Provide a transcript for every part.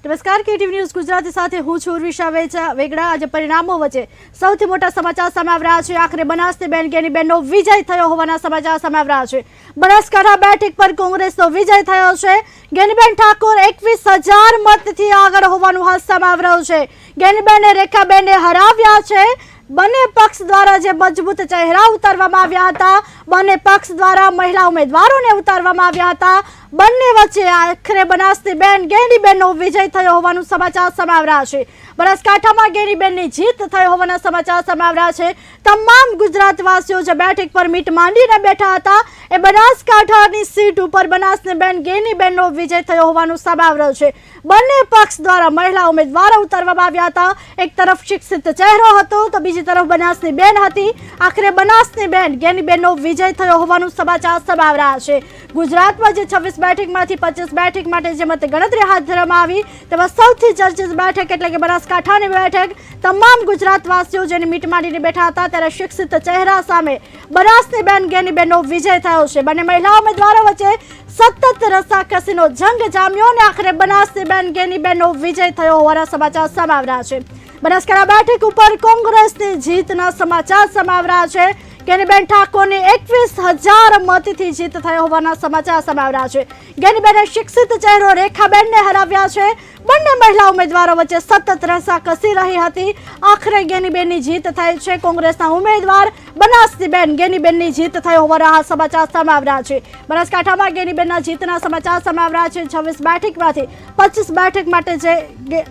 નમસ્કાર, KTV news Gujarati સાથે હું છું ઉર્વિશા વેગડા। આજે પરિણામો વચ્ચે સૌથી મોટા સમાચાર સામે આવી રહ્યા છે। આખરે બનાસની ગેનીબેનનો વિજય થયો હોવાના સમાચાર સામે આવી રહ્યા છે। બનાસકાંઠા બેઠક પર કોંગ્રેસનો વિજય થયો છે। ગેનીબેન ઠાકોર 21,000 મતથી આગળ હોવાનું હાલ સામે આવી રહ્યું છે। ગેનીબેને રેખાબેનને હરાવ્યા છે। બંને પક્ષ દ્વારા જે મજબૂત ચહેરા ઉતારવામાં આવ્યા હતા, બંને પક્ષ દ્વારા મહિલા ઉમેદવારોને ઉતારવામાં આવ્યા હતા, બંને વચ્ચે આખરે બનાસની બેન ગેનીબેનનો વિજય થયો હોવાનું સમાચાર સામે આવી રહ્યા છે। બનાસકાંઠામાં ગેનીબેનની જીત થઈ હોવાના સમાચાર સામે આવી રહ્યા છે। તમામ ગુજરાતવાસીઓ જે બેઠક પર મીટ માંડીને બેઠા હતા, એ બનાસકાંઠાની સીટ ઉપર બનાસની બેન ગેનીબેનનો વિજય થયો હોવાનું સામે આવી રહ્યું છે। બંને પક્ષ દ્વારા મહિલા ઉમેદવારો ઉતારવામાં આવ્યા હતા। એક તરફ શિક્ષિત ચહેરો હતો તો બીજી તરફ બનાસની બેન હતી। આખરે બનાસની બેન ગેનીબેનનો વિજય થયો હોવાનું સમાચાર સામે આવી રહ્યા છે। ગુજરાતમાં જે 26 બેઠકમાંથી 25 બેઠક માટે જે મતગણતરી હાથ ધરવામાં આવી, તેમાં સૌથી ચર્ચિત બેઠક એટલે કે બનાસકાંઠાની બેઠક તમામ ગુજરાતવાસીઓ જેની મીટ માંડીને બેઠા હતા, ત્યારે શિક્ષિત ચહેરા સામે બનાસની બેન ગેનીબેનનો વિજય થયો છે। બંને મહિલા ઉમેદવારો વચ્ચે સતત રસાકસીનો જંગ જામ્યો અને આખરે બનાસની બેન ગેનીબેનનો વિજય થયો હોવાના સમાચાર સામે આવી રહ્યા છે। બનાસકાંઠા બેઠક ઉપર કોંગ્રેસની જીતના સમાચાર સામે આવી રહ્યા છે। ગેનીબેન ઠાકોરની 21,000 મતથી જીત થઈ હોવાના સમાચાર સામે આવી રહ્યા છે। ગેનીબેને શિક્ષિત ચહેરો રેખાબેનને હરાવ્યા છે। બંને મહિલા ઉમેદવારો વચ્ચે સતત રસાકસી રહી હતી। આખરે ગેનીબેનની જીત થઈ છે। કોંગ્રેસના ઉમેદવાર બનાસની બેન ગેનીબેનની જીત થઈ હોવાના સમાચાર સામે આવી રહ્યા છે। બનાસકાંઠામાં ગેનીબેનના જીતના સમાચાર સામે આવી રહ્યા છે। 26 બેઠકમાંથી 25 બેઠક માટે જે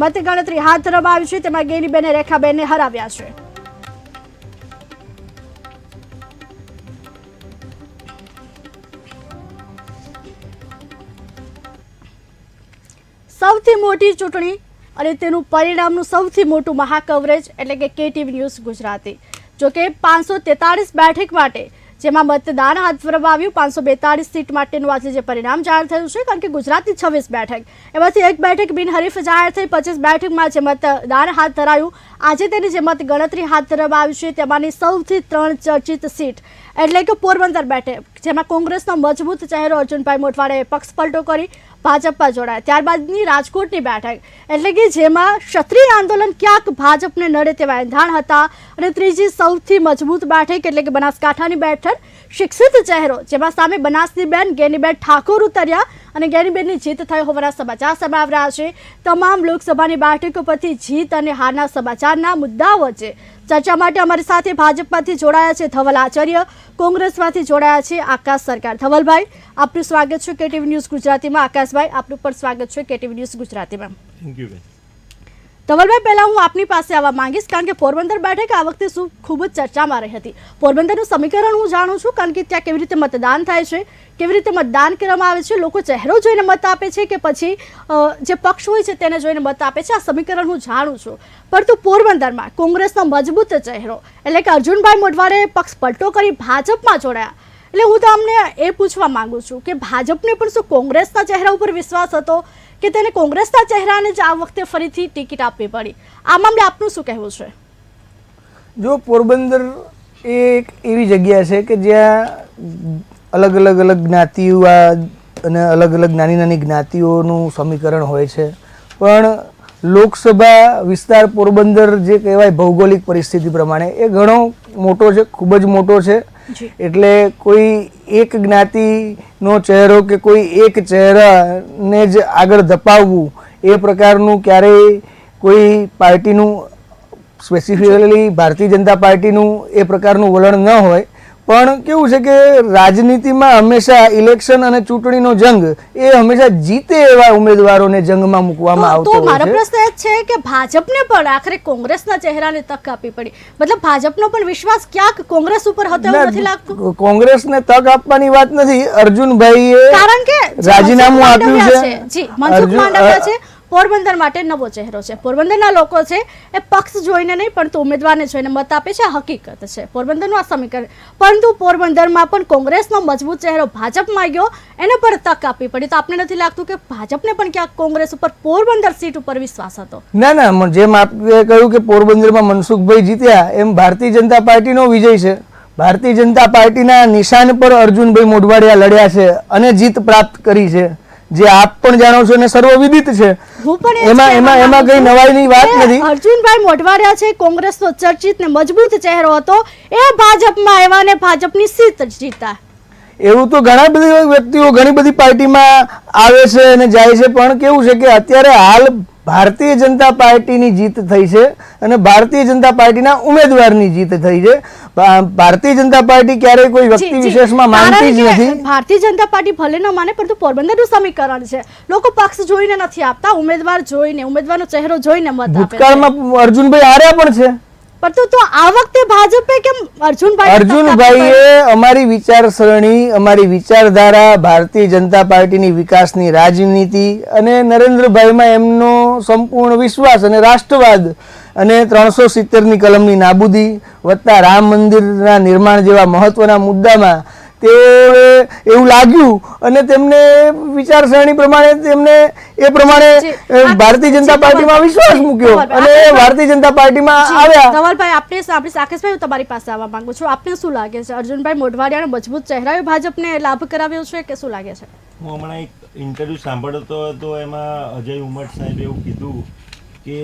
મતગણતરી હાથ ધરવામાં આવી છે, તેમાં ગેનીબેને રેખાબેનને હરાવ્યા છે। સૌથી મોટી ચૂંટણી અને તેનું પરિણામનું સૌથી મોટું મહાકવરેજ એટલે કે કેટીવી ન્યૂઝ ગુજરાતી। જોકે 543 બેઠક માટે જેમાં મતદાન હાથ ધરવામાં આવ્યું, 542 સીટ માટેનું આજે જે પરિણામ જાહેર થયું છે, કારણ કે ગુજરાતની 26 બેઠક એમાંથી એક બેઠક બિનહરીફ જાહેર થઈ। 25 બેઠકમાં જે મતદાન હાથ ધરાયું, આજે તેની જે મત ગણતરી હાથ ધરવામાં આવી છે, તેમાંની સૌથી 3 ચર્ચિત સીટ એટલે કે પોરબંદર બેઠક, જેમાં કોંગ્રેસનો મજબૂત ચહેરો અર્જુનભાઈ મોઢવાડિયાએ પક્ષ પલટો કરી ભાજપમાં જોડાયા। ત્યારબાદની રાજકોટની બેઠક એટલે કે જેમાં ક્ષત્રિય આંદોલન ક્યાંક ભાજપને નડે તેવા એંધાણ હતા, અને ત્રીજી સૌથી મજબૂત બેઠક એટલે કે બનાસકાંઠાની બેઠક, શિક્ષિત ચહેરો જેમાં સામે બનાસની બેન ગેનીબેન ઠાકોર ઉતર્યા અને ગેનીબેનની જીત થઈ હોવાના સમાચાર સામે આવી રહ્યા છે। તમામ લોકસભાની બેઠકો પરથી જીત અને હારના સમાચારના મુદ્દાઓ વચ્ચે ચર્ચા માટે અમારી સાથે ભાજપમાંથી જોડાયા છે ધવલ આચાર્ય, કોંગ્રેસમાંથી જોડાયા છે આકાશ સરકાર। ધવલભાઈ, આપનું સ્વાગત છે કેટીવી ન્યૂઝ ગુજરાતીમાં। આકાશભાઈ, આપનું પણ સ્વાગત છે કેટીવી ન્યૂઝ ગુજરાતીમાં। થેન્ક યુ બેન। ધવલભાઈ, પહેલા હું આપની પાસે આવવા માંગીશ, કારણ કે પોરબંદર બેઠક આ વખતે ખૂબ જ ચર્ચામાં રહી હતી। પોરબંદરનું સમીકરણ હું જાણું છું, કારણ કે ત્યાં કેવી રીતે મતદાન થાય છે, કેવી રીતે મતદાન કરવામાં આવે છે, લોકો ચહેરો જોઈને મત આપે છે કે પછી જે પક્ષ હોય છે તેને જોઈને મત આપે છે, આ સમીકરણ હું જાણું છું। પરંતુ પોરબંદરમાં કોંગ્રેસનો મજબૂત ચહેરો એટલે કે અર્જુનભાઈ મોઢવાડિયાએ પક્ષ પલટો કરી ભાજપમાં જોડાયા, એટલે હું તમને એ પૂછવા માંગુ છું કે ભાજપને પણ શું કોંગ્રેસના ચહેરા ઉપર વિશ્વાસ હતો કે તેને કોંગ્રેસના ચહેરાને જ આ વખતે ફરીથી ટિકિટ આપવી પડી? આ મામલે આપનું શું કહેવું છે? જો પોરબંદર એ એક એવી જગ્યા છે કે જ્યાં અલગ અલગ જ્ઞાતિઓ અને અલગ અલગ નાની જ્ઞાતિઓનું સમીકરણ હોય છે, પણ લોકસભા વિસ્તાર પોરબંદર જે કહેવાય ભૌગોલિક પરિસ્થિતિ પ્રમાણે એ ઘણો મોટો છે, ખૂબ જ મોટો છે। એટલે કોઈ એક જ્ઞાતિનો ચહેરો કે કોઈ એક ચહેરાને જ આગળ ધપાવવું એ પ્રકારનું ક્યારેય કોઈ પાર્ટીનું, સ્પેસિફિકલી ભારતીય જનતા પાર્ટીનું એ પ્રકારનું વલણ ન હોય। પણ કેવું છે કે રાજનીતિમાં હંમેશા ઇલેક્શન અને ચૂંટણીનો જંગ એ હંમેશા જીતે એવા ઉમેદવારોને જંગમાં મૂકવામાં આવતો હોય છે। તો મારો પ્રશ્ન એ છે કે ભાજપને પણ આખરે કોંગ્રેસના ચહેરાને તક આપવી પડી, મતલબ ભાજપનો પણ વિશ્વાસ ક્યાંક કોંગ્રેસ ઉપર હતો એવું નથી લાગતું? કોંગ્રેસને તક આપવાની વાત નથી। અર્જુનભાઈએ કારણ કે રાજીનામું આપ્યું છે। જી, મનસુખ માંડવિયા છે, પોરબંદર માટે નવો ચહેરો છે। પોરબંદરના લોકો છે એ પક્ષ જોઈને નહીં પરંતુ ઉમેદવારને જોઈને મત આપે છે, હકીકત છે પોરબંદરનું આ સમીકરણ। પરંતુ પોરબંદરમાં પણ કોંગ્રેસનો મજબૂત ચહેરો ભાજપમાં ગયો, એને પણ તક આપવી પડી। તો આપને નથી લાગતું કે ભાજપને પણ ક્યાંક કોંગ્રેસ ઉપર પોરબંદર સીટ ઉપર વિશ્વાસ હતો? ના, જેમ આપે કહ્યું કે પોરબંદરમાં મનસુખભાઈ જીત્યા, એમ ભારતીય જનતા પાર્ટીનો વિજય છે। ભારતીય જનતા પાર્ટીના નિશાન પર અર્જુનભાઈ મોઢવાડિયા લડ્યા છે અને જીત પ્રાપ્ત કરી છે। જે આપ પણ જાણો છો અને સર્વવિદિત છે. હું પણ એ જ એમાં કહેવા એમાં એમાં માંગુ કઈ છું નવાઈની વાત કે નથી. અર્જુનભાઈ મોઢવાડિયા છે કોંગ્રેસનો ચર્ચિત ને મજબૂત ચહેરો હતો, એ ભાજપમાં આવ્યા ને ભાજપની સીટ જીતા. એવું તો ઘણા બધા વ્યક્તિઓ ઘણી બધી પાર્ટીમાં આવે છે અને જાય છે, પણ કેવું છે કે અત્યારે હાલ ભારતીય જનતા પાર્ટીની જીત થઈ છે અને ભારતીય જનતા પાર્ટીના ઉમેદવારની જીત થઈ છે. ભારતીય જનતા પાર્ટી ક્યારેય કોઈ વ્યક્તિ જી, વિશેષમાં માનતી જ કારણ કે નથી. ભારતીય જનતા પાર્ટી ભલે ન માને, પરંતુ પોરબંદરનું સમીકરણ છે, લોકો પક્ષ જોઈને નથી આપતા, ઉમેદવાર જોઈને, ઉમેદવારનો ચહેરો જોઈને મત આપે છે. ભૂતકાળમાં અર્જુનભાઈ હાર્યા પણ છે. પરંતુ તો આ વખતે ભાજપે કેમ અર્જુનભાઈએ અમારી વિચારસરણી, અમારી વિચારધારા, ભારતીય જનતા પાર્ટીની વિકાસની રાજનીતિ અને નરેન્દ્રભાઈમાં એમનો સંપૂર્ણ વિશ્વાસ અને રાષ્ટ્રવાદ અને 370ની કલમની નાબૂદી વત્તા રામ મંદિરના નિર્માણ જેવા મહત્વના મુદ્દામાં તેઓએ એવું લાગ્યું અને તેમને વિચારસરણી પ્રમાણે તેમને એ પ્રમાણે ભારતીય જનતા પાર્ટીમાં વિશ્વાસ મૂક્યો અને ભારતીય જનતા પાર્ટીમાં આવ્યા. ધવલભાઈ, આપણે રાકેશભાઈ, હું તમારી પાસે આવવા માંગુ છું. આપને શું લાગે છે, અર્જુનભાઈ મોઢવાડિયાનો મજબૂત ચહેરાએ ભાજપને લાભ કરાવ્યો છે કે શું લાગે છે? હું હમણાં એક ઇન્ટરવ્યૂ સાંભળતો હતો, એમાં અજય ઉમટ સાહેબે એવું કીધું કે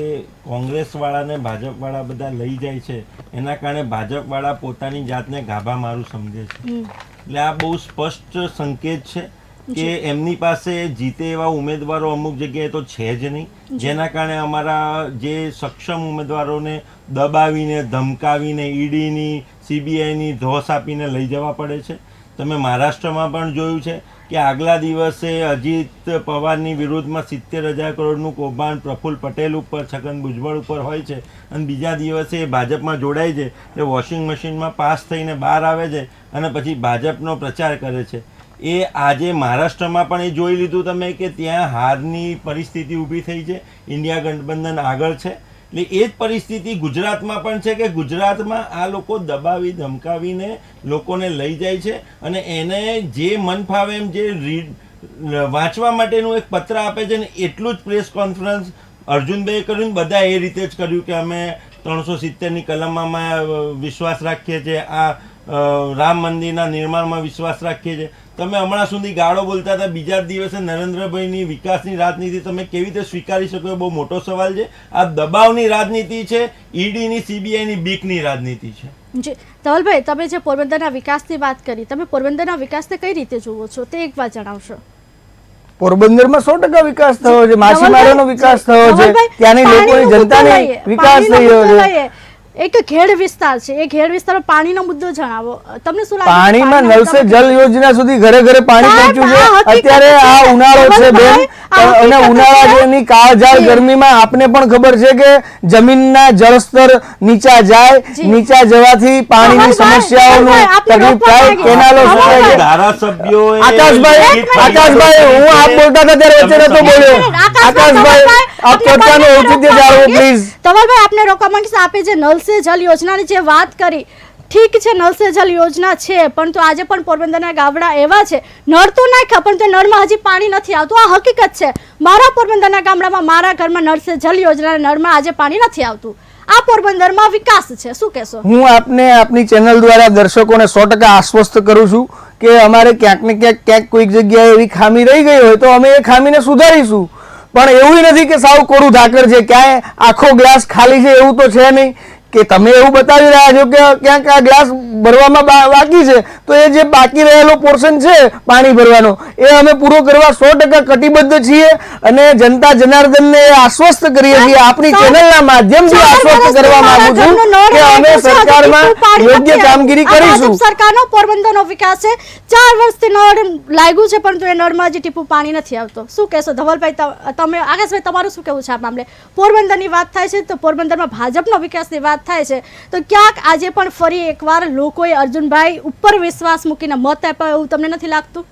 કોંગ્રેસવાળાને ભાજપવાળા બધા લઈ જાય છે, એના કારણે ભાજપવાળા પોતાની જાતને ગાભા મારું સમજે છે. એટલે આ બહુ સ્પષ્ટ સંકેત છે કે એમની પાસે જીતે એવા ઉમેદવારો અમુક જગ્યાએ તો છે જ નહીં, જેના કારણે અમારા જે સક્ષમ ઉમેદવારોને દબાવીને, ધમકાવીને, ઈડીની, સીબીઆઈની ધોસ આપીને લઈ જવા પડે છે. તમે મહારાષ્ટ્રમાં પણ જોયું છે કે આગલા દિવસે અજીત પવારની વિરુદ્ધમાં 70,000 કરોડનું કૌભાંડ પ્રફુલ્લ પટેલ ઉપર, છગન ભુજબળ ઉપર હોય છે અને બીજા દિવસે એ ભાજપમાં જોડાય છે, એ વોશિંગ મશીનમાં પાસ થઈને બહાર આવે છે અને પછી ભાજપનો પ્રચાર કરે છે. એ આજે મહારાષ્ટ્રમાં પણ એ જોઈ લીધું તમે કે ત્યાં હારની પરિસ્થિતિ ઊભી થઈ છે, ઇન્ડિયા ગઠબંધન આગળ છે. એટલે એ જ પરિસ્થિતિ ગુજરાતમાં પણ છે કે ગુજરાતમાં આ લોકો દબાવી ધમકાવીને લોકોને લઈ જાય છે અને એને જે મન ફાવે એમ જે વાંચવા માટેનું એક પત્ર આપે છે ને એટલું જ પ્રેસ કોન્ફરન્સ અર્જુનભાઈએ કર્યું, બધા એ રીતે જ કર્યું કે અમે 370ની કલમમાં વિશ્વાસ રાખીએ છીએ, આ રામ મંદિરના નિર્માણમાં વિશ્વાસ રાખીએ છીએ. તમે હમણાં સુધી ગાળો બોલતા હતા, બીજા દિવસે નરેન્દ્રભાઈની વિકાસની રાજનીતિ તમે કેવી રીતે સ્વીકારી શકો એ બહુ મોટો સવાલ છે. આ દબાવની રાજનીતિ છે, ઈડીની, સીબીઆઈની બીકની રાજનીતિ છે. જી ધવલભાઈ, તમે જે પોરબંદરના વિકાસની વાત કરી, તમે પોરબંદરના વિકાસને કઈ રીતે જુઓ છો તે એક વાત જણાવશો? પોરબંદરમાં 100% વિકાસ થયો છે, માછીમારોનો વિકાસ થયો છે, ત્યાંની લોકોની જનતાની વિકાસ થયો છે. એક ખેડ વિસ્તાર છે, એ ખેડ વિસ્તારમાં પાણીનો મુદ્દો જણાવો. તમને શું લાગે? પાણીમાં નળ સે જલ યોજના સુધી ઘરે ઘરે પાણી પહોંચ્યું છે. અત્યારે આ ઉનાળો છે બેન, અને ઉનાળાની કાળઝાળ ગરમીમાં આપને પણ ખબર છે કે જમીનના જળસ્તર નીચા જાય, નીચા જવાથી પાણીની સમસ્યાઓનું તકલીફ થાય, કેનાલો સુકાય છે. ધારાસભ્યો આકાશભાઈ, હું આપ બોલતા હતા ત્યારે વચ્ચે નતો બોલ્યો. આકાશભાઈ, આપ ચર્ચાનું ઔચિત્ય જાળવો પ્લીઝ. ધવલભાઈ, આપને રોકવા માંગીશ. આપે જે નલ સે જલ યોજનાની જે વાત કરી, ઠીક છે, નળ સે જલ યોજના છે, પરંતુ આજે પણ પોરબંદરના ગામડા એવા છે, નળ તો નાખ્યા પણ તે નળમાં હજી પાણી નથી આવતું. આ હકીકત છે. મારા પોરબંદરના ગામડામાં, મારા ઘરમાં નળ સે જલ યોજના, નળમાં આજે પાણી નથી આવતું. આ પોરબંદરમાં વિકાસ છે, શું કહેશો? હું આપને આપની ચેનલ દ્વારા દર્શકોને 100% આશ્વસ્ત કરું છું કે અમારે ક્યાંક ને ક્યાંક કોઈક જગ્યાએ એવી ખામી રહી ગઈ હોય તો અમે એ ખામીને સુધારીશું. પણ એવું નથી કે સાવ કોરું ધાકર છે, ક્યાંય આખો ગ્લાસ ખાલી છે એવું તો છે નહીં કે તમે એવું બતાવી રહ્યા છો કે ક્યાંક આ ગ્લાસ ભરવામાં બાકી છે, તો એ જે બાકી રહેલો પોર્શન છે પાણી ભરવાનો, એ અમે પૂરો કરવા 100% કટિબદ્ધ છીએ અને જનતા જનાર્દનને આશ્વસ્ત કરીએ છીએ. આપણી ચેનલના માધ્યમથી આશ્વસ્ત કરવા માંગુ છું કે અમે સરકારમાં યોગ્ય કામગીરી કરીશું. સરકારનો પોરબંદરનો વિકાસ છે, 4 વર્ષથી નળ લાગ્યું છે પરંતુ એ નળમાં હજી ટીપું પાણી નથી આવતો. શું કહેશો ધવલભાઈ? તમે આકાશભાઈ, તમારું શું કહેવું છે આ મામલે? પોરબંદરની વાત થાય છે તો પોરબંદરમાં ભાજપનો વિકાસની વાત થાય છે તો ક્યાંક આજે પણ ફરી એકવાર લોકોએ અર્જુનભાઈ ઉપર વિશ્વાસ મૂકીને મત આપ્યો એવું તમને નથી લાગતું?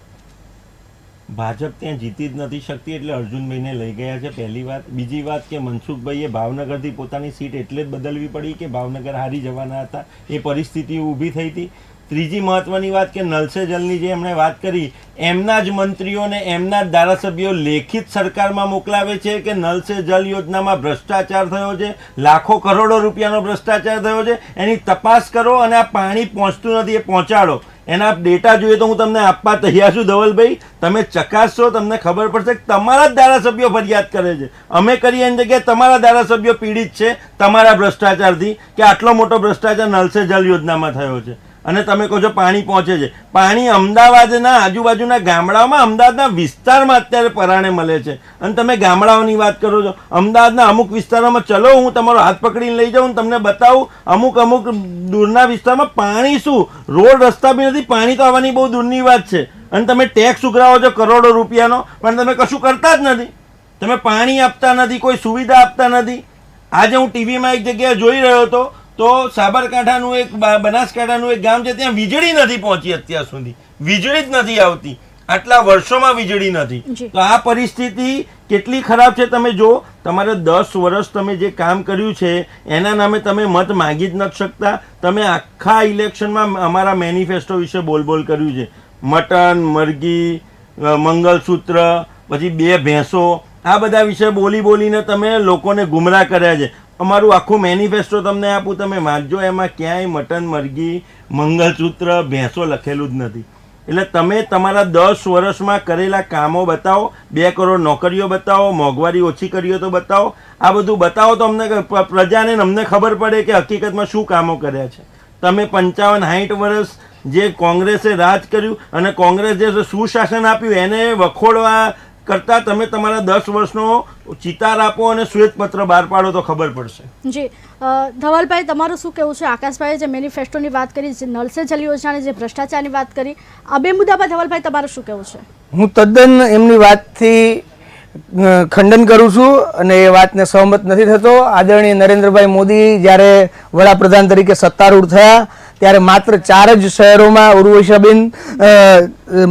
ભાજપ ત્યાં જીતી જ નથી શકતી એટલે અર્જુનભાઈને લઈ ગયા છે, પહેલી વાત. બીજી વાત કે મનસુખભાઈએ ભાવનગરથી પોતાની સીટ એટલે જ બદલવી પડી કે ભાવનગર હારી જવાના હતા, એ પરિસ્થિતિ ઊભી થઈ હતી. ત્રીજી મહત્વની વાત કે નલ સે જલની જે એમણે વાત કરી, એમના જ મંત્રીઓને, એમના જ ધારાસભ્યો લેખિત સરકારમાં મોકલાવે છે કે નલ સે જલ યોજનામાં ભ્રષ્ટાચાર થયો છે, લાખો કરોડો રૂપિયાનો ભ્રષ્ટાચાર થયો છે, એની તપાસ કરો અને આ પાણી પહોંચતું નથી એ પહોંચાડો. એના ડેટા જોઈએ તો હું તમને આપવા તૈયાર છું ધવલભાઈ. તમે ચકાસશો, તમને ખબર પડશે કે તમારા જ ધારાસભ્યો ફરિયાદ કરે છે. અમે કરીએ એની જગ્યાએ તમારા ધારાસભ્યો પીડિત છે તમારા ભ્રષ્ટાચારથી, કે આટલો મોટો ભ્રષ્ટાચાર નલ સે જલ યોજનામાં થયો છે. અને તમે કહો છો પાણી પહોંચે છે. પાણી અમદાવાદના આજુબાજુના ગામડાઓમાં, અમદાવાદના વિસ્તારમાં અત્યારે પરાણે મળે છે. અને તમે ગામડાઓની વાત કરો છો. અમદાવાદના અમુક વિસ્તારોમાં ચલો, હું તમારો હાથ પકડીને લઈ જાઉં, તમને બતાવું. અમુક દૂરના વિસ્તારમાં પાણી શું, રોડ રસ્તા બી નથી, પાણી તો આવવાની બહુ દૂરની વાત છે. અને તમે ટેક્સ ઉઘરાવો છો કરોડો રૂપિયાનો, પણ તમે કશું કરતા જ નથી. તમે પાણી આપતા નથી, કોઈ સુવિધા આપતા નથી. આજે હું ટીવીમાં એક જગ્યાએ જોઈ રહ્યો હતો, તો સાબરકાંઠાનું એક બનાસકાંઠાનું એક ગામ છે, ત્યાં વીજળી નથી પહોંચી અત્યાર સુધી. વીજળી જ નથી આવતી, આટલા વર્ષોમાં વીજળી નથી. તો આ પરિસ્થિતિ કેટલી ખરાબ છે તમે જો. તમારે 10 વર્ષ તમે જે કામ કર્યું છે એના નામે તમે મત માગી જ નથી શકતા. તમે આખા ઇલેક્શનમાં અમારા મેનિફેસ્ટો વિશે બોલ કર્યું છે. મટન, મરઘી, મંગલસૂત્ર, પછી 2 ભેંસો, આ બધા વિશે બોલીને તમે લોકોને ગુમરાહ કર્યા છે. અમારું આખું મેનિફેસ્ટો તમને આપું, તમે વાંચજો, એમાં ક્યાંય મટન, મરઘી, મંગલસૂત્ર, ભેંસો લખેલું જ નથી. એટલે તમે તમારા 10 વર્ષમાં કરેલા કામો બતાવો, 2 કરોડ નોકરીઓ બતાવો, મોંઘવારી ઓછી કરી તો બતાવો. આ બધું બતાવો તો અમને, પ્રજાને અમને ખબર પડે કે હકીકતમાં શું કામો કર્યા છે. તમે 55-60 વર્ષ જે કોંગ્રેસે રાજ કર્યું અને કોંગ્રેસ જે સુશાસન આપ્યું એને વખોડવા કરતા તમે તમારા 10 વર્ષનો ચિતાર આપો અને શ્વેતપત્ર બહાર પાડો તો ખબર પડશે. જી ધવલભાઈ, તમારું શું કહેવું છે? આકાશભાઈએ જે મેનિફેસ્ટોની વાત કરી, જે નલ સે જલ યોજનાની, જે ભ્રષ્ટાચારની વાત કરી, આ 2 મુદ્દા પર ધવલભાઈ તમારું શું કહેવું છે? હું તદ્દન એમની વાતથી ખંડન કરું છું અને એ વાતને સહમત નથી થતો. આદરણીય નરેન્દ્રભાઈ મોદી જ્યારે વડાપ્રધાન તરીકે સત્તારૂઢ થયા ત્યારે માત્ર 4 જ શહેરોમાં ઉર્વશીબેન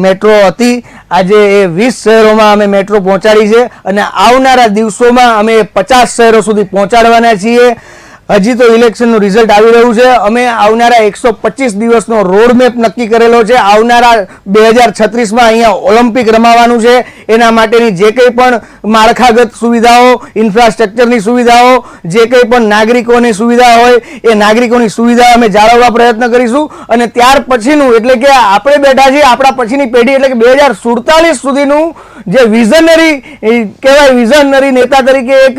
મેટ્રો હતી. આજે એ 20 શહેરોમાં અમે મેટ્રો પહોંચાડી છે અને આવનારા દિવસોમાં અમે 50 શહેરો સુધી પહોંચાડવાના છીએ. હજી તો ઇલેક્શનનું રિઝલ્ટ આવી રહ્યું છે. અમે આવનારા 125 દિવસનો રોડ મેપ નક્કી કરેલો છે. આવનારા 2036માં અહીંયા ઓલિમ્પિક રમાવાનું છે. એના માટેની જે કંઈ પણ માળખાગત સુવિધાઓ, ઇન્ફ્રાસ્ટ્રક્ચરની સુવિધાઓ, જે કંઈ પણ નાગરિકોની સુવિધા હોય એ નાગરિકોની સુવિધા અમે જાળવવા પ્રયત્ન કરીશું. અને ત્યાર પછીનું, એટલે કે આપણે બેઠા છીએ, આપણા પછીની પેઢી, એટલે કે 2047 સુધીનું જે વિઝનરી કહેવાય, વિઝનરી નેતા તરીકે, એક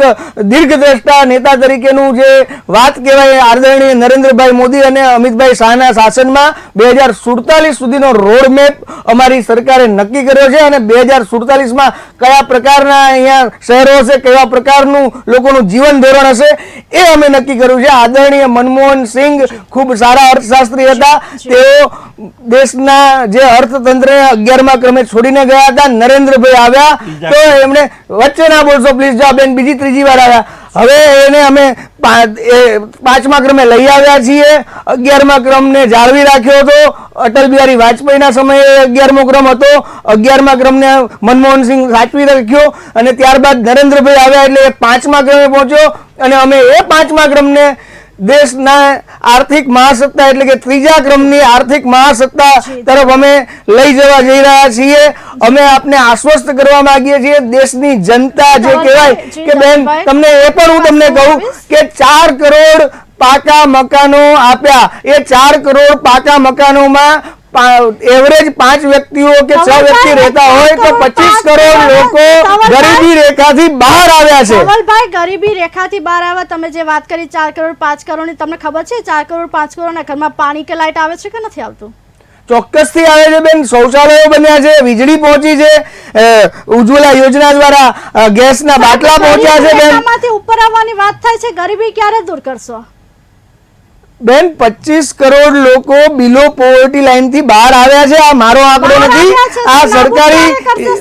દીર્ઘદ્રષ્ટા નેતા તરીકેનું જે વાત કહેવાય, આદરણીય નરેન્દ્રભાઈ મોદી અને અમિતભાઈ શાહના શાસનમાં 2047 સુધીનો રોડ મેપ અમારી સરકારે નક્કી કર્યો છે. અને 2047માં કયા પ્રકારના અહીંયા શહેરો હશે, કેવા પ્રકારનું લોકોનું જીવન ધોરણ હશે, એ અમે નક્કી કર્યું છે. આદરણીય મનમોહન સિંહ ખૂબ સારા અર્થશાસ્ત્રી હતા. તેઓ દેશના જે અર્થતંત્રને 11મા ક્રમે છોડીને ગયા હતા. નરેન્દ્રભાઈ આવ્યા તો એમણે, વચ્ચે ના બોલશો પ્લીઝ, જો બેન બીજી ત્રીજી વાર આવ્યા, હવે એને અમે 5મા ક્રમે લઈ આવ્યા છીએ. 11મા ક્રમને જાળવી રાખ્યો હતો. અટલ બિહારી વાજપેયીના સમયે 11મો ક્રમ હતો. 11મા ક્રમને મનમોહનસિંહ સાચવી રાખ્યો અને ત્યારબાદ નરેન્દ્રભાઈ આવ્યા એટલે 5મા ક્રમે પહોંચ્યો. અને અમે એ 5મા ક્રમને દેશના આર્થિક મહાસત્તા, એટલે કે 3જા ક્રમની આર્થિક મહાસત્તા તરફ અમે લઈ જવા જઈ રહ્યા છીએ. અમે આપને આશ્વસ્ત કરવા માંગીએ છીએ. દેશની જનતા જે કહેવાય કે બેન, તમને એ પણ હું તમને કહું કે 4 કરોડ પાકા મકાનો આપ્યા. એ 4 કરોડ પાકા મકાનોમાં એવરેજ 5 વ્યક્તિઓ કે 6 વ્યક્તિ રહેતા હોય તો 25 કરોડ લોકો ગરીબી રેખાથી બહાર આવ્યા છે. ધવલભાઈ, ગરીબી રેખાથી બહાર આવ્યા, તમે જે વાત કરી 4 કરોડ 5 કરોડની, તમને ખબર છે 4 કરોડ 5 કરોડના ઘરમાં પાણી કે લાઇટ આવે છે કે નથી આવતું? ચોક્કસથી આવે છે બેન. શૌચાલયો બન્યા છે, વીજળી પહોંચી છે, ઉજ્જવલા યોજના દ્વારા ગેસના બાટલા પહોંચ્યા છે. બેન, એમાંથી ઉપર આવવાની વાત થાય છે, ગરીબી ક્યારે દૂર કરશો? બેન, 25 કરોડ લોકો બિલો પોવર્ટી લાઈન થી બહાર આવ્યા છે. આ મારો આંકડો નથી, આ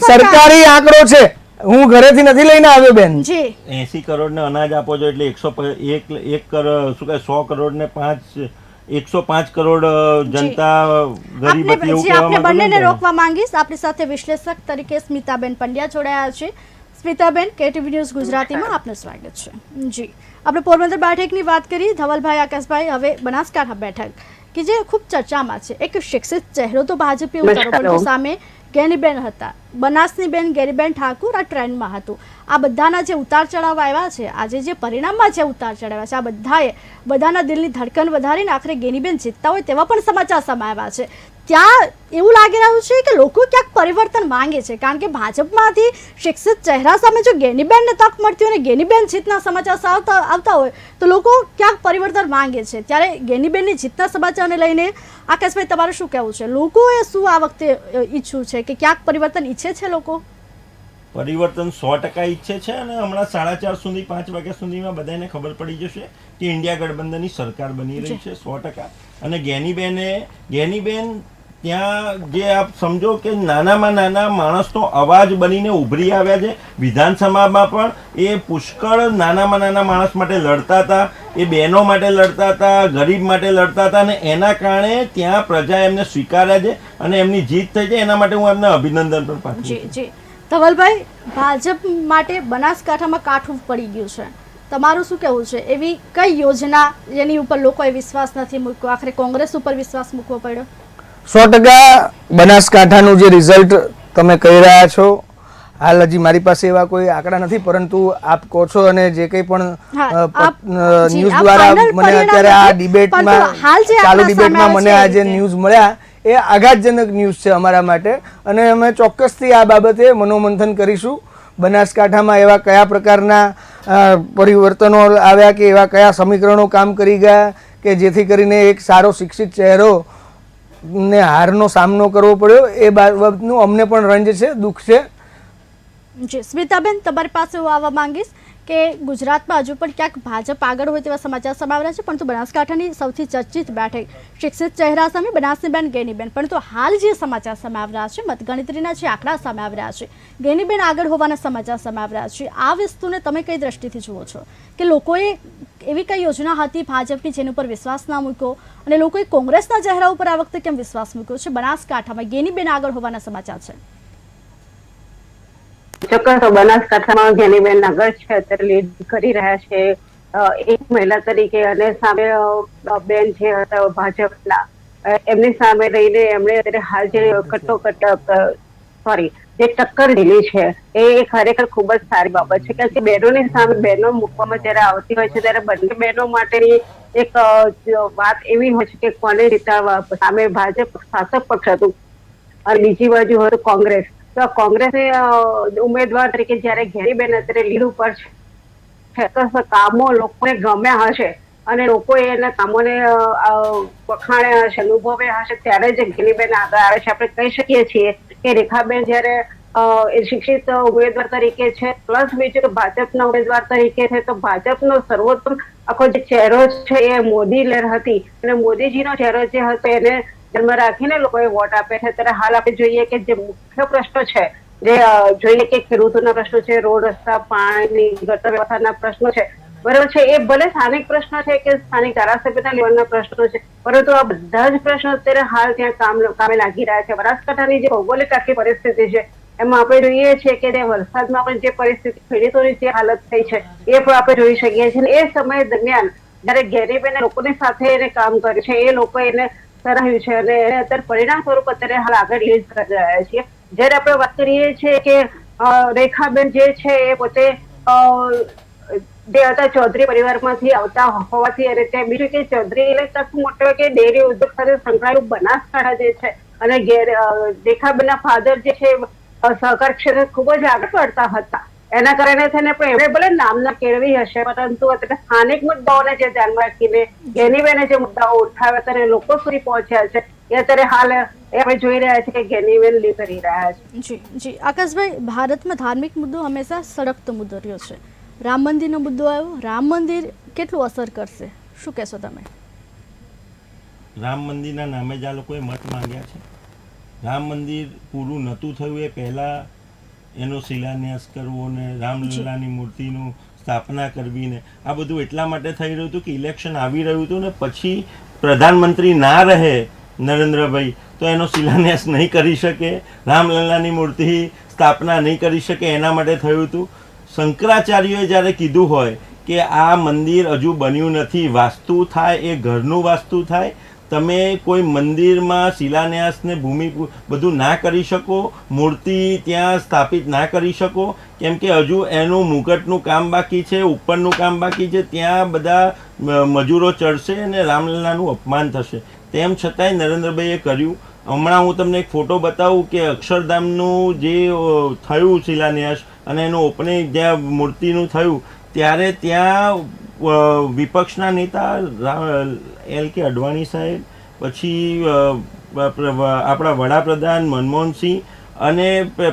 સરકારી આંકડો છે. હું ઘરેથી નથી લઈને આવ્યો બેન. 80 કરોડ ને અનાજ આપો છો એટલે 100 કરોડ ને 105 કરોડ જનતા ગરીબ હતી એવું કહેવામાં આવે. બંનેને રોકવા માંગીશ. આપણી સાથે વિશ્લેષક તરીકે સ્મિતાબેન પંડ્યા જોડાયા છે. સ્મિતાબેન, કેટીવી ન્યૂઝ ગુજરાતીમાં આપનું સ્વાગત છે. જી, આપણે પોરબંદર બેઠકની વાત કરી. ધવલભાઈ, આકાશભાઈ, હવે બનાસકાંઠા બેઠક કે જે ખૂબ ચર્ચામાં છે. એક શિક્ષિત ચહેરો તો ભાજપે ઉતારો, પરંતુ સામે જ્ઞાનીબેન હતા. બનાસની બેન ગેરીબેન ઠાકુર આ ટ્રેન્ડમાં હતું. આ બધાના જે ઉતાર ચઢાવ આવ્યા છે, આજે જે પરિણામમાં જે ઉતાર ચઢાવ આવ્યા છે, આ બધાના દિલની ધડકન વધારીને આખરે ગેનીબેન જીતતા હોય તેવા પણ સમાચાર સામે આવ્યા છે. ત્યાં એવું લાગી રહ્યું છે કે લોકો ક્યાંક પરિવર્તન માંગે છે, કારણ કે ભાજપમાંથી શિક્ષિત ચહેરા સામે જો ગેનીબેનને તક મળતી હોય અને ગેનીબેન જીતના સમાચાર આવતા હોય તો લોકો ક્યાંક પરિવર્તન માંગે છે. ત્યારે ગેનીબેનની જીતના સમાચારને લઈને આકાશભાઈ તમારું શું કહેવું છે? લોકોએ શું આ વખતે ઈચ્છ્યું છે કે ક્યાંક પરિવર્તન ઈચ્છે છે? લોકો પરિવર્તન 100% ઈચ્છે છે અને હમણાં 4:30 સુધી 5 વાગ્યા સુધીમાં બધાને ખબર પડી જશે કે ઇન્ડિયા ગઠબંધનની સરકાર બની રહી છે 100%. અને ગેનીબેન ત્યાં જે આપ સમજો કે નાનામાં નાના માણસનો અવાજ બનીને ઉભરી આવ્યા છે. વિધાનસભામાં પણ એ પુષ્કળ નાનામાં નાના માણસ માટે લડતા હતા, એ બહેનો માટે લડતા હતા, ગરીબ માટે લડતા હતા અને એના કારણે ત્યાં પ્રજા એમને સ્વીકાર્યા છે અને એમની જીત થઈ છે. એના માટે હું એમને અભિનંદન પણ પાઠવું છું. જી ધવલભાઈ, ભાજપ માટે બનાસકાંઠામાં કાઠું પડી ગયું છે, તમારું શું કહેવું છે? એવી કઈ યોજના જેની ઉપર લોકોએ વિશ્વાસ નથી મૂક્યો, આખરે કોંગ્રેસ ઉપર વિશ્વાસ મૂકવો પડ્યો? 100% બનાસકાંઠાનું જે રિઝલ્ટ તમે કહી રહ્યા છો, હાલ હજી મારી પાસે એવા કોઈ આંકડા નથી, પરંતુ આપ કહો છો અને જે કંઈ પણ ન્યૂઝ દ્વારા મને અત્યારે આ ડિબેટમાં ચાલુ ડિબેટમાં મને આ જે ન્યૂઝ મળ્યા એ આઘાતજનક ન્યૂઝ છે અમારા માટે અને અમે ચોક્કસથી આ બાબતે મનોમંથન કરીશું. બનાસકાંઠામાં એવા કયા પ્રકારના પરિવર્તનો આવ્યા કે એવા કયા સમીકરણો કામ કરી ગયા કે જેથી કરીને એક સારો શિક્ષિત ચહેરો ને હારનો સામનો કરવો પડ્યો, એ બાબતનું અમને પણ રંજ છે, દુઃખ છે. જી સ્મિતાબેન, તમારી પાસે હું આવવા માંગીશ કે ગુજરાતમાં હજુ પણ ક્યાંક ભાજપ આગળ હોય તેવા સમાચાર સામે આવ્યા છે, પરંતુ બનાસકાંઠાની સૌથી ચર્ચિત બેઠક શિક્ષિત ચહેરા સામે બનાસનીબેન ગેનીબેન, પરંતુ હાલ જે સમાચાર સામે આવી રહ્યા છે, મતગણતરીના જે આંકડા સામે આવી રહ્યા છે, ગેનીબેન આગળ હોવાના સમાચાર સામે આવી રહ્યા છે, આ વસ્તુને તમે કઈ દ્રષ્ટિથી જુઓ છો કે લોકોએ એવી કઈ યોજના હતી ભાજપની જેની ઉપર વિશ્વાસ ના મૂક્યો અને લોકોએ કોંગ્રેસના ચહેરા ઉપર આ વખતે કેમ વિશ્વાસ મૂક્યો છે? બનાસકાંઠામાં ગેનીબેન આગળ હોવાના સમાચાર છે. ચોક્કસ બનાસકાંઠામાં ગેનીબેન આગળ છે, અત્યારે લીડ કરી રહ્યા છે એક મહિલા તરીકે અને સામે બેન જે હતા ભાજપના, એમની સામે રહીને એમણે અત્યારે હાલ જે જે ટક્કર લીધી છે એ ખરેખર ખૂબ જ સારી બાબત છે, કારણ કે બહેનોની સામે બહેનો મૂકવામાં જયારે આવતી હોય છે ત્યારે બંને બહેનો માટેની એક વાત એવી હોય છે કે કોને જીતાડવા. સામે ભાજપ શાસક પક્ષ હતું અને બીજી બાજુ હતું કોંગ્રેસ. તો કોંગ્રેસે ઉમેદવાર તરીકે જયારે ગેનીબેન અત્યારે લીડ ઉપર છે, કામો લોકોને ગમ્યા હશે અને લોકોએ એના કામોને વખાણ્યા હશે, અનુભવ્યા હશે, ત્યારે જ ગેનીબેન આગળ આવે છે. આપણે કહી શકીએ છીએ કે રેખાબેન જયારે શિક્ષિત ઉમેદવાર તરીકે છે, પ્લસ બીજું ભાજપના ઉમેદવાર તરીકે છે, તો ભાજપનો સર્વોત્તમ આખો જે ચહેરો છે એ મોદી લહેર હતી અને મોદીજીનો ચહેરો જે હતો એને જન્મ રાખીને લોકોએ વોટ આપે છે. ત્યારે હાલ આપણે જોઈએ કે જે મુખ્ય પ્રશ્નો છે, જે જોઈએ કે ખેડૂતોના પ્રશ્નો છે, રોડ રસ્તા, પાણી, ગટર વ્યવસ્થાના પ્રશ્નો છે, બરાબર છે, એ ભલે સ્થાનિક પ્રશ્નો છે કે સ્થાનિક ધારાસભ્યના લેવલના પ્રશ્નો છે, પરંતુ આ બધા જ પ્રશ્નો અત્યારે હાલ ત્યાં કામે લાગી રહ્યા છે. બનાસકાંઠાની જે ભૌગોલિક આખી પરિસ્થિતિ છે એમાં આપણે જોઈએ છીએ કે વરસાદમાં પણ જે પરિસ્થિતિ, ખેડૂતોની જે હાલત થઈ છે એ પણ આપણે જોઈ શકીએ છીએ. એ સમય દરમિયાન જયારે ગેનીબેન લોકોની સાથે એને કામ કર્યું છે, એ લોકો એને સરાહ્યું છે અને એને અત્યારે પરિણામ સ્વરૂપ અત્યારે હાલ આગળ લીડ કરી રહ્યા છીએ. જયારે આપણે વાત કરીએ છીએ કે રેખાબેન જે છે એ પોતે જે હતા ચૌધરી પરિવારમાંથી આવતા હોવાથી અને ત્યાં બીજું કે ચૌધરી એટલે મોટો કે ડેરી ઉદ્યોગ સાથે સંકળાયેલું બનાસકાંઠા જે છે અને રેખાબેનના ફાધર જે છે સહકાર ક્ષેત્રે ખૂબ જ આગળ પડતા હતા, એના કારણે થઈને પણ એમણે ભલે નામના કેળવી હશે, પરંતુ અત્યારે સ્થાનિક મુદ્દાઓને જે ધ્યાનમાં રાખીને ગેનીબેને જે મુદ્દાઓ ઉઠાવ્યા અત્યારે લોકો સુધી પહોંચ્યા છે એ અત્યારે હાલ આપણે જોઈ રહ્યા છે કે ગેનીબેન લીડ કરી રહ્યા છે. જી આકાશભાઈ, ભારતમાં ધાર્મિક મુદ્દો હંમેશા સળગતો મુદ્દો રહ્યો છે. રામ મંદિરનો મુદ્દો આવ્યો, રામ મંદિર કેટલું અસર કરશે, શું કહેશો તમે? રામ મંદિરના નામે જ આ લોકોએ મત માંગ્યા છે. રામ મંદિર પૂરું નહોતું થયું એ પહેલાં એનો શિલાન્યાસ કરવો ને રામલલ્લાની મૂર્તિનું સ્થાપના કરવી ને આ બધું એટલા માટે થઈ રહ્યું હતું કે ઇલેક્શન આવી રહ્યું હતું ને પછી પ્રધાનમંત્રી ના રહે નરેન્દ્રભાઈ તો એનો શિલાન્યાસ નહીં કરી શકે, રામલલ્લાની મૂર્તિ સ્થાપના નહીં કરી શકે, એના માટે થયું હતું. શંકરાચાર્યોએ જ્યારે કીધું હોય કે આ મંદિર હજુ બન્યું નથી, વાસ્તુ થાય એ ઘરનું વાસ્તુ થાય, તમે કોઈ મંદિરમાં શિલાન્યાસને ભૂમિ બધું ના કરી શકો, મૂર્તિ ત્યાં સ્થાપિત ના કરી શકો, કેમ કે હજુ એનું મુગટનું કામ બાકી છે, ઉપરનું કામ બાકી છે, ત્યાં બધા મજૂરો ચડશે અને રામલલાનું અપમાન થશે. તેમ છતાંય નરેન્દ્રભાઈએ કર્યું. હમણાં હું તમને એક ફોટો બતાવું કે અક્ષરધામનું જે થયું શિલાન્યાસ અને એનું ઓપનિંગ જ્યાં મૂર્તિનું થયું ત્યારે ત્યાં વિપક્ષના નેતા LK અડવાણી સાહેબ, પછી આપણા વડાપ્રધાન મનમોહનસિંહ અને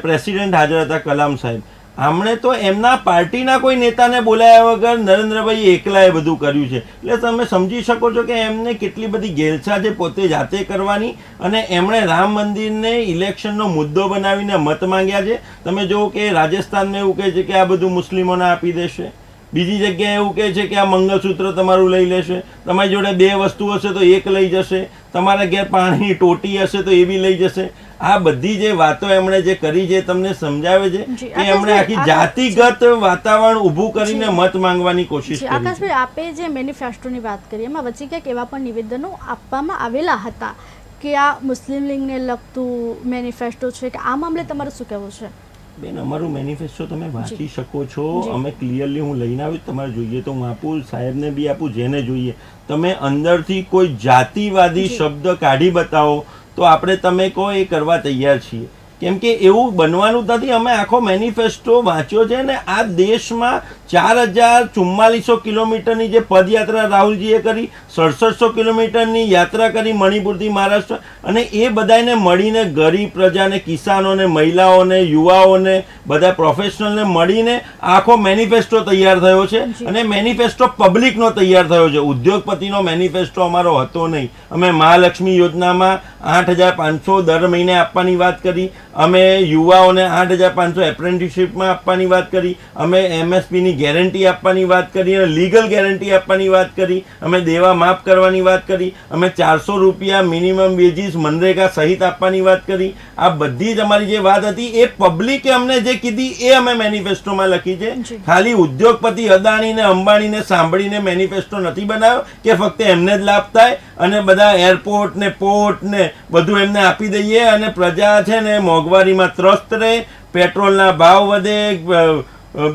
પ્રેસિડેન્ટ હાજર હતા કલામ સાહેબ. આમણે તો એમના પાર્ટીના કોઈ નેતાને બોલાયા વગર નરેન્દ્રભાઈ એકલાએ બધું કર્યું છે. એટલે તમે સમજી શકો છો કે એમને કેટલી બધી ઘેલછા છે પોતે જાતે કરવાની, અને એમણે રામ મંદિરને ઇલેક્શનનો મુદ્દો બનાવીને મત માંગ્યા છે. તમે જુઓ કે રાજસ્થાનમાં એવું કહે છે કે આ બધું મુસ્લિમોને આપી દેશે, બીજી જગ્યાએ એવું કહે છે કે આ મંગળસૂત્ર તમારું લઈ લેશે, તમારી જોડે 2 વસ્તુ હશે તો 1 લઈ જશે, તમારા ઘેર પાણીની ટોટી હશે તો એ બી લઈ જશે. આ બધી જે વાતો એમણે જે કરી છે તમને સમજાવે છે કે એમણે આખી જાતિગત વાતાવરણ ઊભું કરીને મત માંગવાની કોશિશ કરી. આકાશભાઈ, આપે જે મેનિફેસ્ટોની વાત કરી એમાં વચ્ચે ક્યાંક એવા પણ નિવેદનો આપવામાં આવેલા હતા કે આ મુસ્લિમ લીગને લગતું મેનિફેસ્ટો છે, કે આ મામલે તમારું શું કહેવું છે? બેન, અમારું મેનિફેસ્ટો તમે વાંચી શકો છો. અમે ક્લિયરલી હું લઈને આવ્યું, તમારે જોઈએ તો હું આપું, સાહેબને બી આપું, જેને જોઈએ. તમે અંદરથી કોઈ જાતિવાદી શબ્દ કાઢી બતાવો તો આપણે તમે કહો એ કરવા તૈયાર છીએ, કેમ કે એવું બનવાનું નથી. અમે આખો મેનિફેસ્ટો વાંચ્યો છે ને આ દેશમાં 4044 કિલોમીટરની જે પદયાત્રા રાહુલજીએ કરી, 6700 કિલોમીટરની યાત્રા કરી મણિપુરથી મહારાષ્ટ્ર, અને એ બધાને મળીને ગરીબ પ્રજાને, કિસાનોને, મહિલાઓને, યુવાઓને, બધા પ્રોફેશનલને મળીને આખો મેનિફેસ્ટો તૈયાર થયો છે. અને મેનિફેસ્ટો પબ્લિકનો તૈયાર થયો છે, ઉદ્યોગપતિનો મેનિફેસ્ટો અમારો હતો નહીં. અમે મહાલક્ષ્મી યોજનામાં 8500 દર મહિને આપવાની વાત કરી, અમે યુવાઓને 8500 એપ્રેન્ટિસશીપમાં આપવાની વાત કરી, અમે MSPની ગેરંટી આપવાની વાત કરી અને લીગલ ગેરંટી આપવાની વાત કરી, અમે દેવા માફ કરવાની વાત કરી, અમે 400 રૂપિયા મિનિમમ વેજીસ મનરેગા સહિત આપવાની વાત કરી. આ બધી જ અમારી જે વાત હતી એ પબ્લિકે અમને જે કીધી એ અમે મેનિફેસ્ટોમાં લખી છે. ખાલી ઉદ્યોગપતિ અદાણીને અંબાણીને સાંભળીને મેનિફેસ્ટો નથી બનાવ્યો કે ફક્ત એમને જ લાભ થાય અને બધા એરપોર્ટ ને પોર્ટ ને બધું એમને આપી દઈએ અને પ્રજા છે ને મોંઘવારીમાં ત્રસ્ત રહે, પેટ્રોલના ભાવ વધે,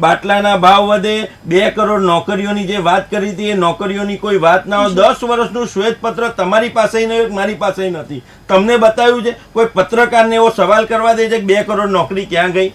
બાટલાના ભાવ વધે, 2 કરોડ નોકરીઓની જે વાત કરી હતી એ નોકરીઓની કોઈ વાત ના હોય. 10 વર્ષનું શ્વેતપત્ર તમારી પાસે નહીં, મારી પાસે નથી. તમને બતાવ્યું છે? કોઈ પત્રકારને એવો સવાલ કરવા દે છે કે 2 કરોડ નોકરી ક્યાં ગઈ?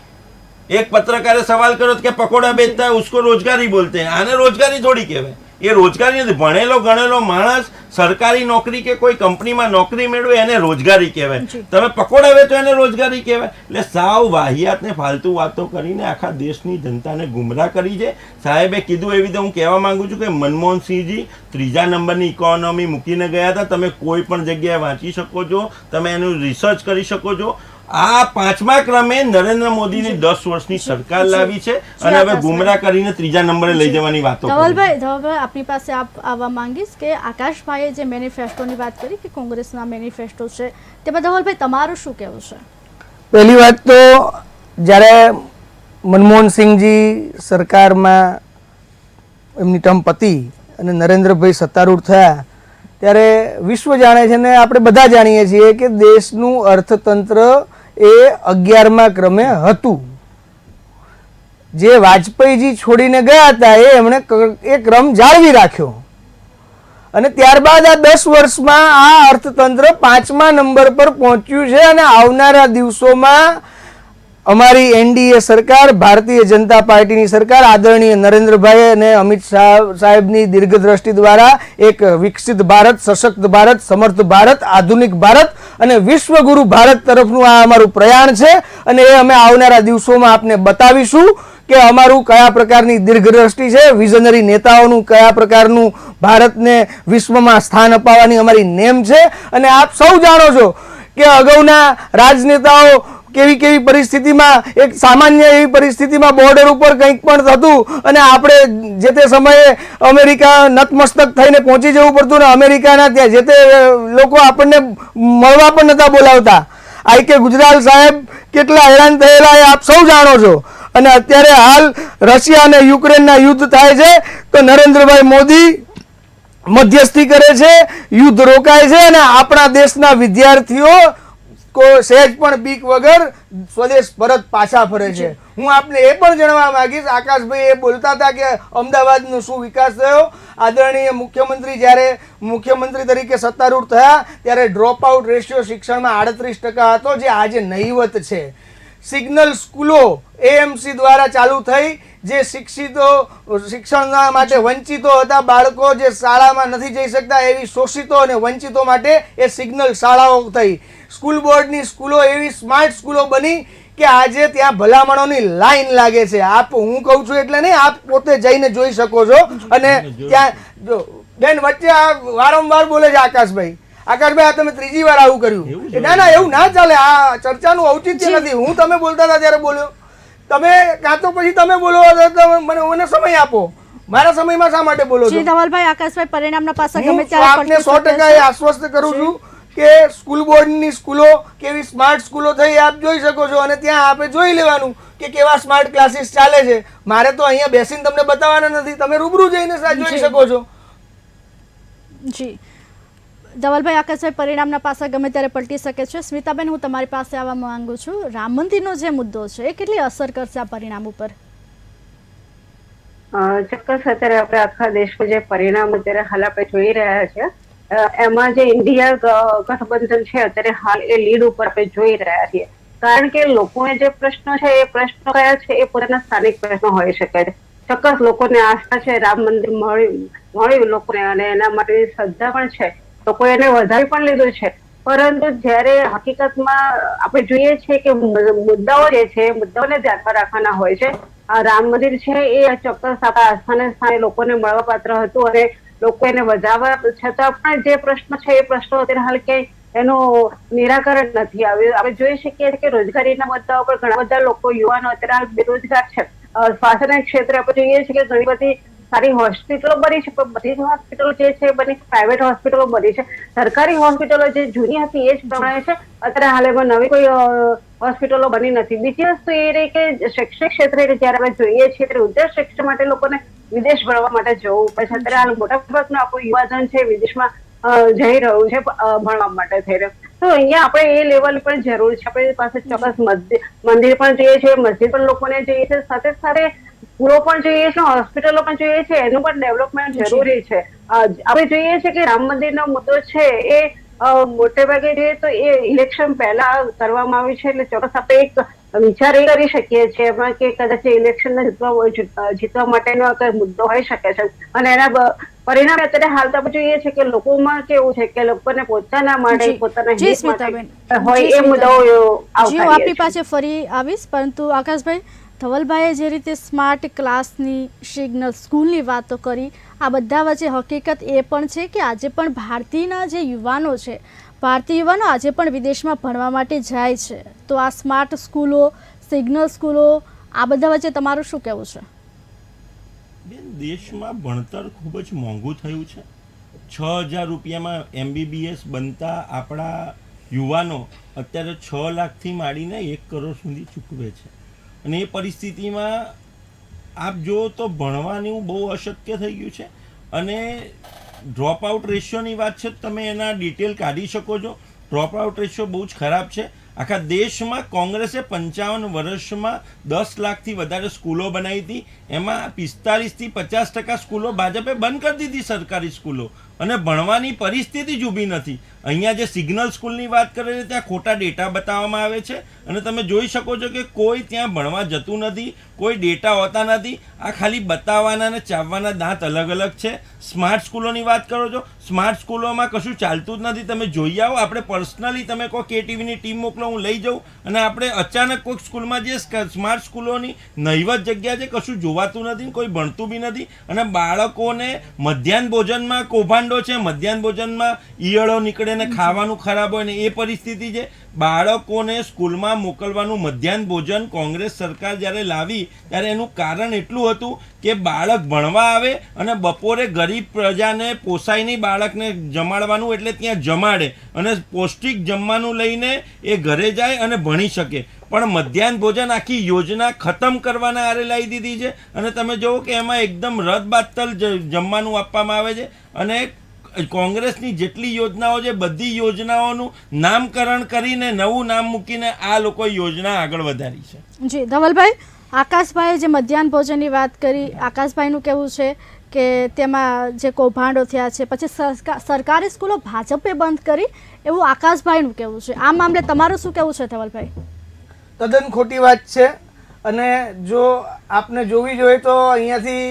એક પત્રકારે સવાલ કર્યો કે પકોડા બેચતા है उसको रोजगारी बोलते हैं. આને રોજગારી થોડી કહેવાય, એ રોજગારી નથી. ભણેલો ગણેલો માણસ સરકારી નોકરી કે કોઈ કંપનીમાં નોકરી મેળવે એને રોજગારી કહેવાય. તમે પકોડા વેચો એને રોજગારી કહેવાય. એટલે સાવ વાહિયાત ને ફાલતુ વાતો કરીને આખા દેશની જનતાને ગુમરાહ કરી છે. સાહેબે કીધું એવી રીતે હું કહેવા માંગુ છું કે મનમોહનસિંહજી 3જા નંબરની ઇકોનોમી મૂકીને ગયા હતા. તમે કોઈ પણ જગ્યાએ વાંચી શકો છો, તમે એનું રિસર્ચ કરી શકો છો. આ 5મા ક્રમે નરેન્દ્ર મોદીની 10 વર્ષની સરકાર લાવી છે અને હવે ગુમરાહ કરીને 3જા નંબરે લઈ જવાની વાતો. ધવલભાઈ, આપની પાસે આવવા માંગીશ કે આકાશભાઈએ જે મેનિફેસ્ટોની વાત કરી કે કોંગ્રેસના મેનિફેસ્ટો છે, તેમાં ધવલભાઈ તમારું શું કહેવું છે? પહેલી વાત તો જ્યારે મનમોહનસિંહજી સરકારમાં એમની ટર્મ પતી અને નરેન્દ્રભાઈ સત્તારૂઢ થયા ત્યારે વિશ્વ જાણે છે ને આપણે બધા જાણીએ છીએ કે દેશનું અર્થતંત્ર એ 11મા ક્રમે હતું. જે વાજપેયીજી છોડીને ગયા હતા એ એમણે એ ક્રમ જાળવી રાખ્યો અને ત્યારબાદ આ 10 વર્ષમાં આ અર્થતંત્ર 5મા નંબર પર પહોંચ્યું છે. અને આવનારા દિવસોમાં અમારી NDA સરકાર, ભારતીય જનતા પાર્ટીની સરકાર, આદરણીય નરેન્દ્રભાઈ અને અમિત શાહ સાહેબની દીર્ઘદ્રષ્ટિ દ્વારા એક વિકસિત ભારત, સશક્ત ભારત, સમર્થ ભારત, આધુનિક ભારત અને વિશ્વગુરુ ભારત તરફનું આ અમારું પ્રયાણ છે. અને એ અમે આવનારા દિવસોમાં આપને બતાવીશું કે અમારું કયા પ્રકારની દીર્ઘદ્રષ્ટિ છે, વિઝનરી નેતાઓનું કયા પ્રકારનું ભારતને વિશ્વમાં સ્થાન અપાવવાની અમારી નેમ છે. અને આપ સૌ જાણો છો કે અગાઉના રાજનેતાઓ કેવી પરિસ્થિતિમાં, એક સામાન્ય એવી પરિસ્થિતિમાં બોર્ડર ઉપર કંઈક પણ થતું અને આપણે જે તે સમયે અમેરિકા નતમસ્તક થઈને પહોંચી જવું પડતું ને અમેરિકાના ત્યાં જે તે લોકો આપણને મળવા પણ નતા બોલાવતા. IK ગુજરાલ સાહેબ કેટલા હેરાન થયેલા એ આપ સૌ જાણો છો. અને અત્યારે હાલ રશિયા અને યુક્રેનના યુદ્ધ થાય છે તો નરેન્દ્રભાઈ મોદી મધ્યસ્થી કરે છે, યુદ્ધ રોકાય છે અને આપણા દેશના વિદ્યાર્થીઓ સહેજ પણ બીક વગર સ્વદેશ પરત પાછા ફરે છે. હું આપને એ પણ જણાવવા માંગીશ, આકાશભાઈ એ બોલતા હતા કે અમદાવાદનો શું વિકાસ થયો. આદરણીય મુખ્યમંત્રી જ્યારે મુખ્યમંત્રી તરીકે સત્તારૂઢ થયા ત્યારે ડ્રોપ આઉટ રેશિયો શિક્ષણમાં 38% હતો, જે આજે નહીવત છે. સિગ્નલ સ્કૂલો એએમસી દ્વારા ચાલુ થઈ, જે શિક્ષણના માટે વંચિતો હતા, બાળકો જે શાળામાં નથી જઈ શકતા એવી શોષિતો અને વંચિતો માટે એ સિગ્નલ શાળાઓ થઈ. સ્કૂલ બોર્ડની સ્કૂલો એવી સ્માર્ટ સ્કૂલો બની કે આજે ત્યાં ભલામણોની લાઈન લાગે છે. હું કહું છું એટલે નહીં, આપ પોતે જઈને જોઈ શકો છો. અને ત્યાં જો બેન વચ્ચે આ વારંવાર બોલે છે આકાશભાઈ, આ તમે ત્રીજી વાર આવું કર્યું. ના ના, એવું ના ચાલે, આ ચર્ચાનું ઔચિત્ય નથી. હું તમે બોલતા હતા ત્યારે બોલ્યો, તમે કાં તો પછી તમે બોલો, મને સમય આપો. મારા સમયમાં શા માટે બોલો છો? જી ધવલભાઈ, આકાશભાઈ પરિણામના પાસા ગમે હું ત્યારે આપને પલટી 100% એ આશ્વસ્ત કરું છું કે સ્કૂલ બોર્ડની સ્કૂલો કેવી સ્માર્ટ સ્કૂલો થઈ આપ જોઈ શકો છો. અને ત્યાં આપે જોઈ લેવાનું કે કેવા સ્માર્ટ ક્લાસીસ ચાલે છે. મારે તો અહીંયા બેસીને તમને બતાવવાના નથી, તમે રૂબરૂ જઈને જોઈ શકો છો. જી ધવલભાઈ, આકાશભાઈ પરિણામના પાસા ગમે ત્યારે પલટી શકે છે. સ્મિતાબેન, હું તમારી પાસે આવવા માંગુ છું. રામ મંદિરનો જે મુદ્દો છે એ કેટલી અસર કરશે આ પરિણામ ઉપર? ચોક્કસ અત્યારે આપણે આખા દેશમાં જે પરિણામ અત્યારે હાલ આપણે જોઈ રહ્યા છે, એમાં જે ઇન્ડિયા ગઠબંધન છે અત્યારે હાલ એ લીડ ઉપર આપણે જોઈ રહ્યા છીએ. કારણ કે લોકોને જે પ્રશ્નો છે એ પ્રશ્નો કયા છે એ પોતાના સ્થાનિક પ્રશ્નો હોઈ શકે છે. ચોક્કસ લોકોને આસ્થા છે, રામ મંદિર મળ્યું લોકોને અને એના માટેની શ્રદ્ધા પણ છે, લોકોએ એને વધારી પણ લીધું છે. પરંતુ જ્યારે હકીકતમાં આપણે જોઈએ છીએ કે મુદ્દાઓ જે છે મુદ્દાઓને ધ્યાનમાં રાખવાના હોય છે. આ રામ મંદિર છે એ ચોક્કસ આપણા આસ્થાને સ્થાને લોકોને મળવા પાત્ર હતું અને લોકો એને વધારવા છતાં પણ જે પ્રશ્નો છે એ પ્રશ્નો અત્યારે હાલ ક્યાંય એનું નિરાકરણ નથી આવ્યું. આપણે જોઈ શકીએ કે રોજગારીના મુદ્દાઓ પર ઘણા બધા લોકો યુવાનો અત્યારે હાલ બેરોજગાર છે. સ્વાસ્થ્યના ક્ષેત્રે આપણે જોઈએ છીએ કે ઘણી બધી સારી હોસ્પિટલો બની છે, પણ બધી જ હોસ્પિટલો જે છે બની પ્રાઇવેટ હોસ્પિટલો બની છે. સરકારી હોસ્પિટલો જે જૂની હતી એ જ પ્રમાણે છે. અત્યારે હાલ એમાં નવી કોઈ હોસ્પિટલો બની નથી. બીજી વસ્તુ એ રહી કે શૈક્ષણિક ક્ષેત્રે જયારે આપણે જોઈએ છીએ ત્યારે ઉચ્ચ શિક્ષણ માટે લોકોને વિદેશ ભણવા માટે જવું પડે છે. અત્યારે હાલ મોટા ભાગનું આપણું યુવાધન છે વિદેશમાં જઈ રહ્યું છે ભણવા માટે થઈ રહ્યું. તો અહીંયા આપણે એ લેવલ પણ જરૂર છે. આપણી પાસે ચોક્કસ મંદિર પણ જોઈએ છે, મસ્જિદ પણ લોકોને જોઈએ છે, સાથે સાથે સ્કૂલો પણ જોઈએ છે, હોસ્પિટલો પણ જોઈએ છે, એનું પણ ડેવલપમેન્ટ જરૂરી છે. આપણે જોઈએ છીએ કે રામ મંદિરનો મુદ્દો છે એ મોટે ભાગે જોઈએ તો એ ઇલેક્શન પહેલા કરવામાં આવ્યું છે. એટલે ચોક્કસ આપણે એક વિચાર એ કરી શકીએ છીએ એમાં કે કદાચ ઇલેક્શન જીતવા માટેનો મુદ્દો હોઈ શકે છે. અને એના પરિણામે અત્યારે હાલ તો આપણે જોઈએ છીએ કે લોકોમાં કેવું છે કે લોકોને પોતાના માટે પોતાના હિત માટે હોય એ મુદ્દાઓ હું આપની પાસે ફરી આવીશ, પરંતુ આકાશભાઈ, ધવલભાઈએ જે રીતે સ્માર્ટ ક્લાસની, સિગ્નલ સ્કૂલની વાતો કરી, આ બધા વચ્ચે હકીકત એ પણ છે કે આજે પણ ભારતીયના જે યુવાનો છે, ભારતીય યુવાનો આજે પણ વિદેશમાં ભણવા માટે જાય છે. તો આ સ્માર્ટ સ્કૂલો, સિગ્નલ સ્કૂલો, આ બધા વચ્ચે તમારું શું કહેવું છે? દેશમાં ભણતર ખૂબ જ મોંઘું થયું છે. 6,000 રૂપિયામાં MBBS બનતા આપણા યુવાનો અત્યારે 6 લાખથી માંડીને 1 કરોડ સુધી ચૂકવે છે. અને એ પરિસ્થિતિમાં આપ જુઓ તો ભણવાનું બહુ અશક્ય થઈ ગયું છે. અને ડ્રોપ આઉટ રેશિયોની વાત છે, તમે એના ડિટેલ કાઢી શકો છો. ડ્રોપ આઉટ રેશિયો બહુ જ ખરાબ છે. આખા દેશમાં કોંગ્રેસે 55 વર્ષમાં 10 લાખથી વધારે સ્કૂલો બનાવી હતી. એમાં 45થી 50% સ્કૂલો ભાજપે બંધ કરી દીધી, સરકારી સ્કૂલો. અને ભણવાની પરિસ્થિતિ જ ઊભી નથી. અહીંયા જે સિગ્નલ સ્કૂલની વાત કરે છે ત્યાં ખોટા ડેટા બતાવવામાં આવે છે અને તમે જોઈ શકો છો કે કોઈ ત્યાં ભણવા જતું નથી, કોઈ ડેટા હોતા નથી. આ ખાલી બતાવવાના અને ચાવવાના દાંત અલગ અલગ છે. સ્માર્ટ સ્કૂલોની વાત કરો છો, સ્માર્ટ સ્કૂલોમાં કશું ચાલતું જ નથી. તમે જોઈ આવો, આપણે પર્સનલી તમે કહો KTVની ટીમ મોકલો, હું લઈ જાઉં અને આપણે અચાનક કોઈક સ્કૂલમાં જે સ્માર્ટ સ્કૂલોની નહીવત જગ્યા છે, કશું જોવાતું નથી, કોઈ ભણતું બી નથી. અને બાળકોને મધ્યાહન ભોજનમાં કૌભાંડો છે, મધ્યાહન ભોજનમાં ઈયળો નીકળે ને ખાવાનું ખરાબ હોય ને એ પરિસ્થિતિ છે. બાળકોને સ્કૂલમાં મોકલવાનું મધ્યાહન ભોજન કોંગ્રેસ સરકાર જ્યારે લાવી ત્યારે એનું કારણ એટલું હતું કે બાળક ભણવા આવે અને બપોરે ગરીબ પ્રજાને પોસાય નહીં બાળકને જમાડવાનું એટલે ત્યાં જમાડે અને પૌષ્ટિક જમવાનું લઈને એ ઘરે જાય અને ભણી શકે. પણ મધ્યાહન ભોજન આખી યોજના ખતમ કરવાના આરે લાવી દીધી છે અને તમે જુઓ કે એમાં એકદમ રદબાતલ જમવાનું આપવામાં આવે છે અને કોંગ્રેસની જેટલી યોજનાઓ છે બધી યોજનાઓનું નામકરણ કરીને નવું નામ મૂકીને આ લોકો યોજના આગળ વધારી છે. જી ધવલભાઈ, આકાશભાઈએ જે મધ્યાહન ભોજનની વાત કરી, આકાશભાઈનું કહેવું છે કે તેમાં જે કૌભાંડો થયા છે, પછી સરકારી સ્કૂલો ભાજપે બંધ કરી એવું આકાશભાઈનું કહેવું છે. આ મામલે તમારું શું કહેવું છે ધવલભાઈ? તદ્દન ખોટી વાત છે અને જો આપને જોવી જોઈએ તો અહીંયાથી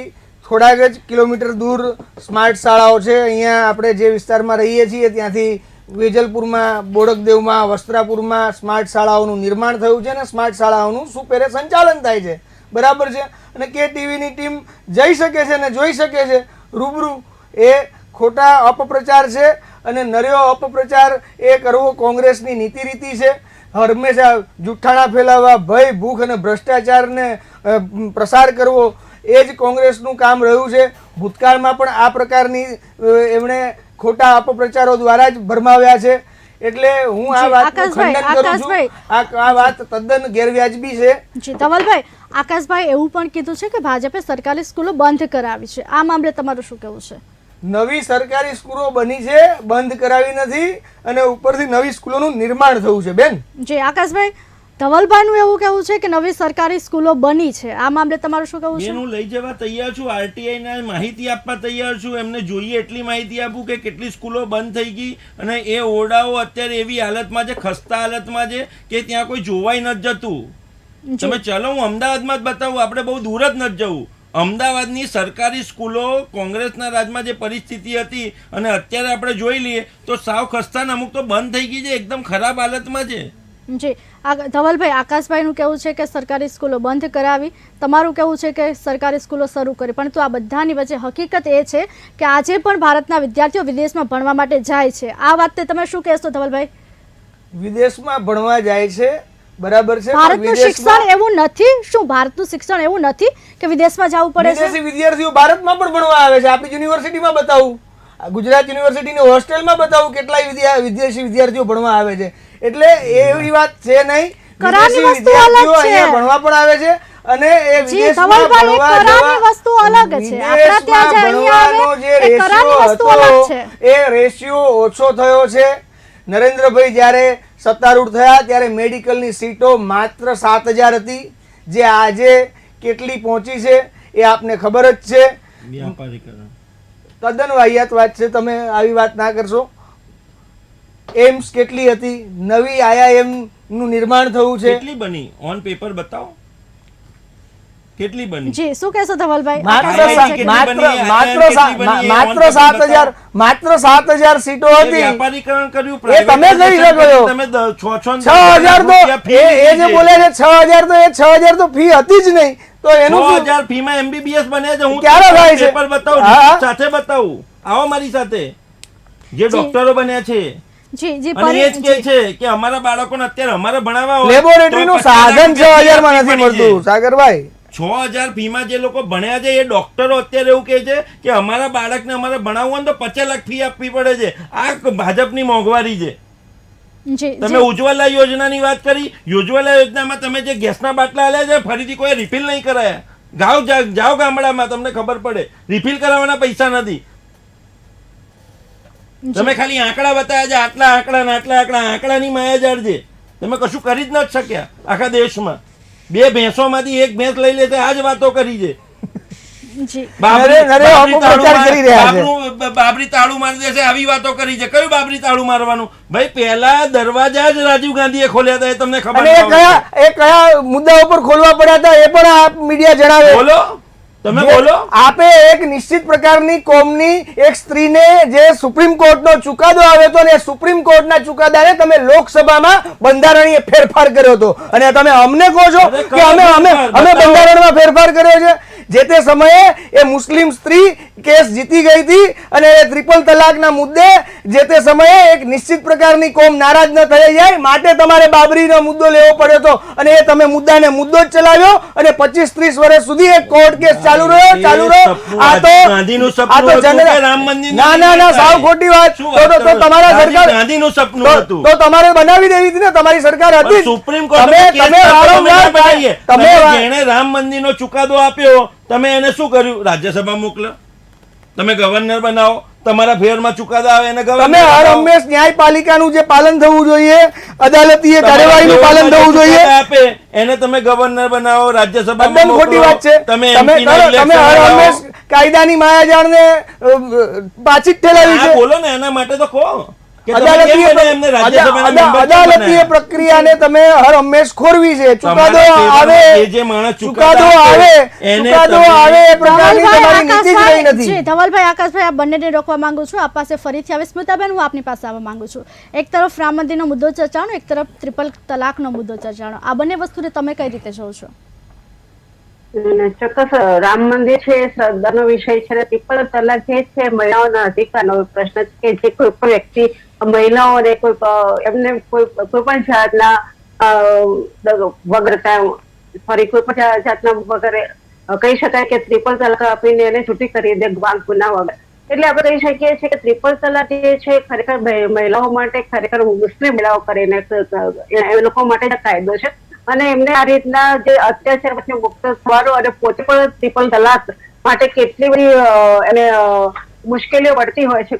થોડાક જ કિલોમીટર દૂર સ્માર્ટ શાળાઓ છે. અહીંયા આપણે જે વિસ્તારમાં રહીએ છીએ ત્યાંથી વેજલપુરમાં, બોડકદેવમાં, વસ્ત્રાપુરમાં સ્માર્ટ શાળાઓનું નિર્માણ થયું છે અને સ્માર્ટ શાળાઓનું સુપેરે સંચાલન થાય છે. બરાબર છે. અને કે ટીવીની ટીમ જઈ શકે છે અને જોઈ શકે છે રૂબરૂ. એ ખોટા અપપ્રચાર છે અને નર્યો અપપ્રચાર એ કરવો કોંગ્રેસની નીતિ રીતિ છે. હંમેશા જુઠ્ઠાણા ફેલાવવા, ભય, ભૂખ અને ભ્રષ્ટાચારને પ્રસાર કરવો એ જ કોંગ્રેસનું કામ રહ્યું છે. ભૂતકાળમાં પણ આ પ્રકારની એમણે ખોટા અપપ્રચારો દ્વારા જ ભરમાવ્યા છે. એટલે હું આ વાતનું ખંડન કરું છું. આ વાત તદ્દન ગેરવ્યાજબી છે. જી ધવલભાઈ, આકાશભાઈ એવું પણ કીધું છે કે ભાજપે સરકારી સ્કૂલો બંધ કરાવી છે. આ મામલે તમારું શું કહેવું છે? નવી સરકારી સ્કૂલો બની છે, બંધ કરાવી નથી અને ઉપરથી નવી સ્કૂલોનું નિર્માણ થયું છે બેન. જી આકાશભાઈ, ધવલભાઈનું એવું કહેવું છે કે નવી સરકારી સ્કૂલો બની છે. આ મામલે તમારું શું કહેવું છે? હું લઈ જવા તૈયાર છું, આરટીઆઈ ના માહિતી આપવા તૈયાર છું. એમને જોઈએ એટલી માહિતી આપું કે કેટલી સ્કૂલો બંધ થઈ ગઈ અને એ ઓરડાઓ અત્યારે એવી હાલતમાં છે, ખસ્તા હાલતમાં છે કે ત્યાં કોઈ જોવાય નથી જતું. તમે ચલો હું અમદાવાદમાં જ બતાવું, આપણે બહુ દૂર જ નથી જવું. અમદાવાદની સરકારી સ્કૂલો કોંગ્રેસના રાજમાં જે પરિસ્થિતિ હતી અને અત્યારે આપણે જોઈ લઈએ તો સાવ ખસ્તા અમુક તો બંધ થઈ ગઈ છે, એકદમ ખરાબ હાલતમાં છે. જી ધવલભાઈ, આકાશભાઈનું કહેવું છે કે સરકારી સ્કૂલો બંધ કરાવી, તમારું કહેવું છે કે સરકારી સ્કૂલો શરૂ કરી. પરંતુ આ બધાની વચ્ચે હકીકત એ છે કે આજે પણ ભારતના વિદ્યાર્થીઓ વિદેશમાં ભણવા માટે જાય છે. આ વાતે તમે શું કહેશો ધવલભાઈ? વિદેશમાં ભણવા જાય છે, બરાબર છે. ભારતનું શિક્ષણ એવું નથી? શું ભારતનું શિક્ષણ એવું નથી કે વિદેશમાં જવું પડે છે? વિદેશી વિદ્યાર્થીઓ ભારતમાં પણ ભણવા આવે છે. આપણી યુનિવર્સિટીમાં બતાવું, ગુજરાત યુનિવર્સિટીની હોસ્ટેલમાં બતાવું કેટલાય વિદેશી વિદ્યાર્થીઓ ભણવા આવે છે. એટલે એવી વાત છે નહીં. વિદેશી વિદ્યાર્થીઓ અહીંયા ભણવા પણ આવે છે અને એ વિદેશમાં ભણવા વસ્તુ અલગ છે. આપણા ત્યાં જે અહીંયા આવે એ કરારની વસ્તુ અલગ છે. એ રેશિયો ઓછો થયો છે. નરેન્દ્રભાઈ જ્યારે સત્તારૂઢ થયા ત્યારે મેડિકલની સીટો માત્ર 7000 હતી, જે આજે કેટલી પહોંચી છે એ આપને ખબર જ છે. તદ્દન વાહિયાત વાત છે. તમે આવી વાત ના કરશો. એમ્સ કેટલી હતી? નવી IIM નું નિર્માણ થયું છે. કેટલી બની? ઓન પેપર બતાવો કેટલી બની? જી શું કહેશો ધવલભાઈ? માત્ર 7000 સીટો હતી. વ્યાપારીકરણ કર્યું. એ તમે કહી શકો છો. તમે 6000 તો એ જે બોલે છે 6000 તો એ 6000 તો ફી હતી જ નહીં. તો એનું 6000 ફી માં MBBS બને છે. હું ક્યારે થાય છે? પેપર બતાવું, સાથે બતાવું. આવો મારી સાથે જે ડોક્ટરો બન્યા છે. જી જી અને એ જ કહે છે કે અમારા બાળકોને અત્યારે અમારે ભણાવવા હોય લેબોરેટરીનું સાધન 6000 માં નથી મળતું સાગરભાઈ. 6000 ફીમાં જે લોકો ભણ્યા છે એ ડોક્ટરો અત્યારે એવું કહે છે કે અમારા બાળકને અમારે ભણાવવું હોય તો 50 લાખ ફી આપવી પડે છે. આ ભાજપની મોંઘવારી છે. તમે ઉજ્જવલા યોજનાની વાત કરી. ઉજ્જવલા યોજનામાં તમે જે ગેસના બાટલા આલ્યા છે ફરીથી કોઈ રિફિલ નહીં કરાયા. જાઓ ગામડામાં, તમને ખબર પડે. રિફિલ કરાવવાના પૈસા નથી. તમે ખાલી આંકડા બતાવ્યા છે, આટલા આંકડા ને આટલા આંકડા. આંકડાની માયાજાળ છે. તમે કશું કરી જ નથી શક્યા આખા દેશમાં. 2 ભેંસોમાંથી 1 ભેંસ લઈ લેતે આ જ વાતો કરી છે. બાબરી તાળું મારી દેશે આવી વાતો કરી છે. કયું બાબરી તાળું મારવાનું? ભાઈ પહેલા દરવાજા જ રાજીવ ગાંધીએ ખોલ્યા હતા, એ તમને ખબર? એ કયા મુદ્દા ઉપર ખોલવા પડ્યા હતા એ પણ આ મીડિયા જણાવે. બોલો, તમે બોલો. આપે એક નિશ્ચિત પ્રકારની કોમની એક સ્ત્રીને જે સુપ્રીમ કોર્ટનો ચુકાદો આવ્યો હતો ને સુપ્રીમ કોર્ટના ચુકાદાને તમે લોકસભામાં બંધારણીય ફેરફાર કર્યો હતો અને તમે અમને કહો છો કે અમે બંધારણમાં ફેરફાર કર્યો છે. જે તે સમયે એ મુસ્લિમ સ્ત્રી કેસ જીતી ગઈ હતી અને એ ટ્રિપલ તલાકના મુદ્દે જે તે સમયે એક નિશ્ચિત પ્રકારની કોમ નારાજ ન થઈ જાય માટે તમારે બાબરીનો મુદ્દો લેવો પડ્યો હતો અને એ તમે મુદ્દો જ ચલાવ્યો અને 25-30 વર્ષ સુધી એક કોર્ટ કેસ ચાલુ રહ્યો. આ તો ગાંધીનું સપનું આ તો હતું જનરલ- કે રામ મંદિર ના સાવ ખોટી વાત. તો તમારા સરકાર ગાંધીનું સપનું હતું. તો તમારે બનાવી દેવી હતી ને, તમારી સરકાર હતી જ. સુપ્રીમ કોર્ટ તમે વારંવાર જેણે રામ મંદિરનો ચુકાદો આપ્યો તમે એને શું કર્યું? રાજ્યસભા મોકલો, તમે ગવર્નર બનાવો, તમારા ફેવરમાં ચુકાદો આવે એને ગવર્નર તમે હર બનાવો. હંમેશ ન્યાયપાલિકાનું જે પાલન થવું જોઈએ, અદાલતીય કાર્યવાહીનું પાલન થવું જોઈએ. આપે એને તમે ગવર્નર બનાવો, રાજ્યસભામાં તદ્દન ખોટી વાત છે. તમે તમે MP ના કરો, election તમે હર લડાવો. હંમેશ કાયદાની માયાજાળને પાછી જ ઠેલાવી આ છે. બોલો ને એના માટે તો કહો કે તમે કેમ મને એમને રાજ્યસભાના member કેમ અદાલતીય બનાવ્યા? પ્રક્રિયાને તમે હર હંમેશ ખોરવી છે. ચુકાદો તમારા આવે, ફેવરમાં જે માણસ ચુકાદો ચુકાદો આવે, એને ચુકાદો તમે- આવે એ પ્રકારની ધવલભાઈ, તમારી નીતિ જ રહી આકાશભાઈ, નથી. જી, ધવલભાઈ, આકાશભાઈ, આ બંનેને રોકવા માંગુ છું. આપ પાસે ફરીથી આવે. સ્મિતાબેન, હું આપની પાસે આવવા માંગુ છું. એક તરફ રામ મંદિરનો મુદ્દો ચર્ચાનો, એક તરફ ટ્રિપલ તલાકનો મુદ્દો ચર્ચાનો. આ બંને વસ્તુને તમે કઈ રીતે જોવો છો? ચોક્કસ રામ મંદિર છે એ શ્રદ્ધાનો વિષય છે અને ટ્રિપલ તલાક જે છે મહિલાઓના અધિકારનો પ્રશ્ન છે કે જે કોઈ પણ વ્યક્તિ મહિલાઓને એમને કોઈ પણ જાતના વગરતા કોઈ પણ જાતના વગર કહી શકાય કે ટ્રિપલ તલાક આપીને એને છૂટી કરી દે વાંક ગુના વગર. એટલે આપણે કહી શકીએ છીએ કે ટ્રિપલ તલાક જે છે ખરેખર મહિલાઓ માટે, ખરેખર મુસ્લિમ મહિલાઓ કરીને એ લોકો માટે કાયદો છે અને એમને આ રીતના જે અત્યાચાર પછી મુક્ત થવાનો અને પોતે પણ ટ્રિપલ તલાક માટે કેટલી બધી એને મુશ્કેલીઓ પડતી હોય છે.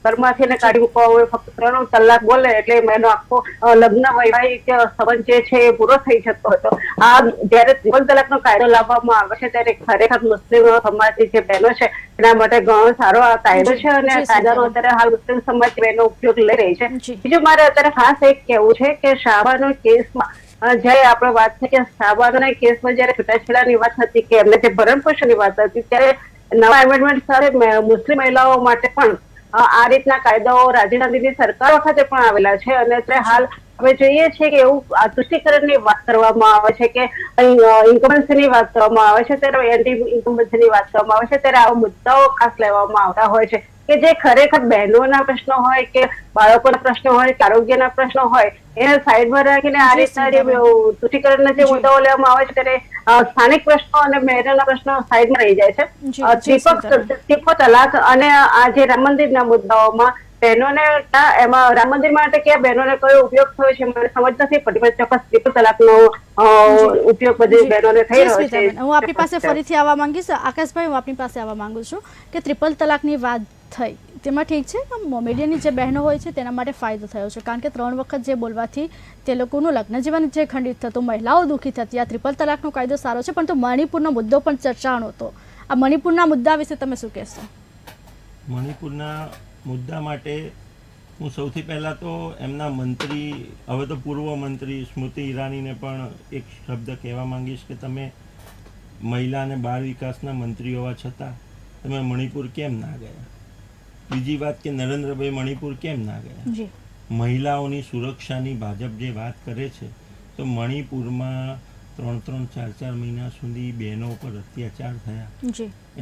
ઘરમાંથી એને કાઢી મૂકવા હોય, ફક્ત 3 કલાક બોલે એટલે એનો આખો લગ્ન વૈવાહિક સંબંધ જે છે એ પૂરો થઈ જતો હતો. આ જયારે ટ્રિપલ તલાકનો કાયદો લાવવામાં આવે છે ત્યારે ખરેખર મુસ્લિમ સમાજની જે બહેનો છે એના માટે ઘણો સારો આ કાયદો છે અને આ કાયદાનો અત્યારે હાલ મુસ્લિમ સમાજ બહેનો ઉપયોગ લઈ રહી છે. બીજું મારે અત્યારે ખાસ એક કહેવું છે કે શાહબાનો કેસમાં જયારે આપણે વાત થઈ કે શાહબાના કેસમાં જયારે છૂટાછેડાની વાત હતી કે એમને જે ભરણ પોષણની વાત હતી ત્યારે નવા એમેન્ડમેન્ટ સાથે મુસ્લિમ મહિલાઓ માટે પણ આ રીતના કાયદાઓ રાજીનામાની સરકાર વખતે પણ આવેલા છે અને અત્યારે હાલ અમે જોઈએ છીએ કે એવું તુષ્ટિકરણની વાત કરવામાં આવે છે કે ઇન્કમ્બન્સીની વાત કરવામાં આવે છે ત્યારે એન્ટી ઇન્કમ્બન્સીની વાત કરવામાં આવે છે ત્યારે આવા મુદ્દાઓ ખાસ લેવામાં આવતા હોય છે કે જે ખરેખર બહેનોના પ્રશ્નો હોય કે બાળકોના પ્રશ્નો હોય કે આરોગ્યના પ્રશ્નો હોય એને સાઈડમાં રાખીને આ રીતના જે તુષ્ટિકરણના જે મુદ્દાઓ લેવામાં આવે છે ત્યારે સ્થાનિક પ્રશ્નો અને બહેનોના પ્રશ્નો સાઈડમાં રહી જાય છે. ટ્રિપલ તલાક અને આ જે રામ મંદિરના મુદ્દાઓમાં બહેનોને એમાં રામ મંદિર માટે કયા બહેનોને કયો ઉપયોગ થયો છે મને સમજ નથી પડતી, પણ ચોક્કસ ટ્રિપલ તલાકનો ઉપયોગ બધી બહેનોને થઈ રહ્યો છે. હું આપની પાસે ફરીથી આવવા માંગીશ. આકાશભાઈ, હું આપની પાસે આવવા માંગુ છું કે ટ્રિપલ તલાકની વાત થઈ તેમાં ઠીક છે કે મીડિયાની જે બહેનો હોય છે તેના માટે ફાયદો થયો છે કારણ કે 3 વખત જે બોલવાથી તે લોકોનું લગ્ન જીવન જે ખંડિત થતું, મહિલાઓ દુઃખી થતી. આ ટ્રિપલ તલાકનો કાયદો સારો છે, પરંતુ મણિપુરનો મુદ્દો પણ ચર્ચાનો હતો. આ મણિપુરના મુદ્દા વિશે તમે શું કહેશો? મણિપુરના મુદ્દા માટે હું સૌથી પહેલાં તો એમના મંત્રી, હવે તો પૂર્વ મંત્રી સ્મૃતિ ઈરાનીને પણ એક શબ્દ કહેવા માંગીશ કે તમે મહિલા અને બાળ વિકાસના મંત્રી હોવા છતાં તમે મણિપુર કેમ ના ગયા? બીજી વાત કે નરેન્દ્રભાઈ મણિપુર કેમ ના ગયા? મહિલાઓની સુરક્ષાની ભાજપ જે વાત કરે છે તો મણિપુરમાં 3-4 મહિના સુધી બહેનો પર અત્યાચાર થયા,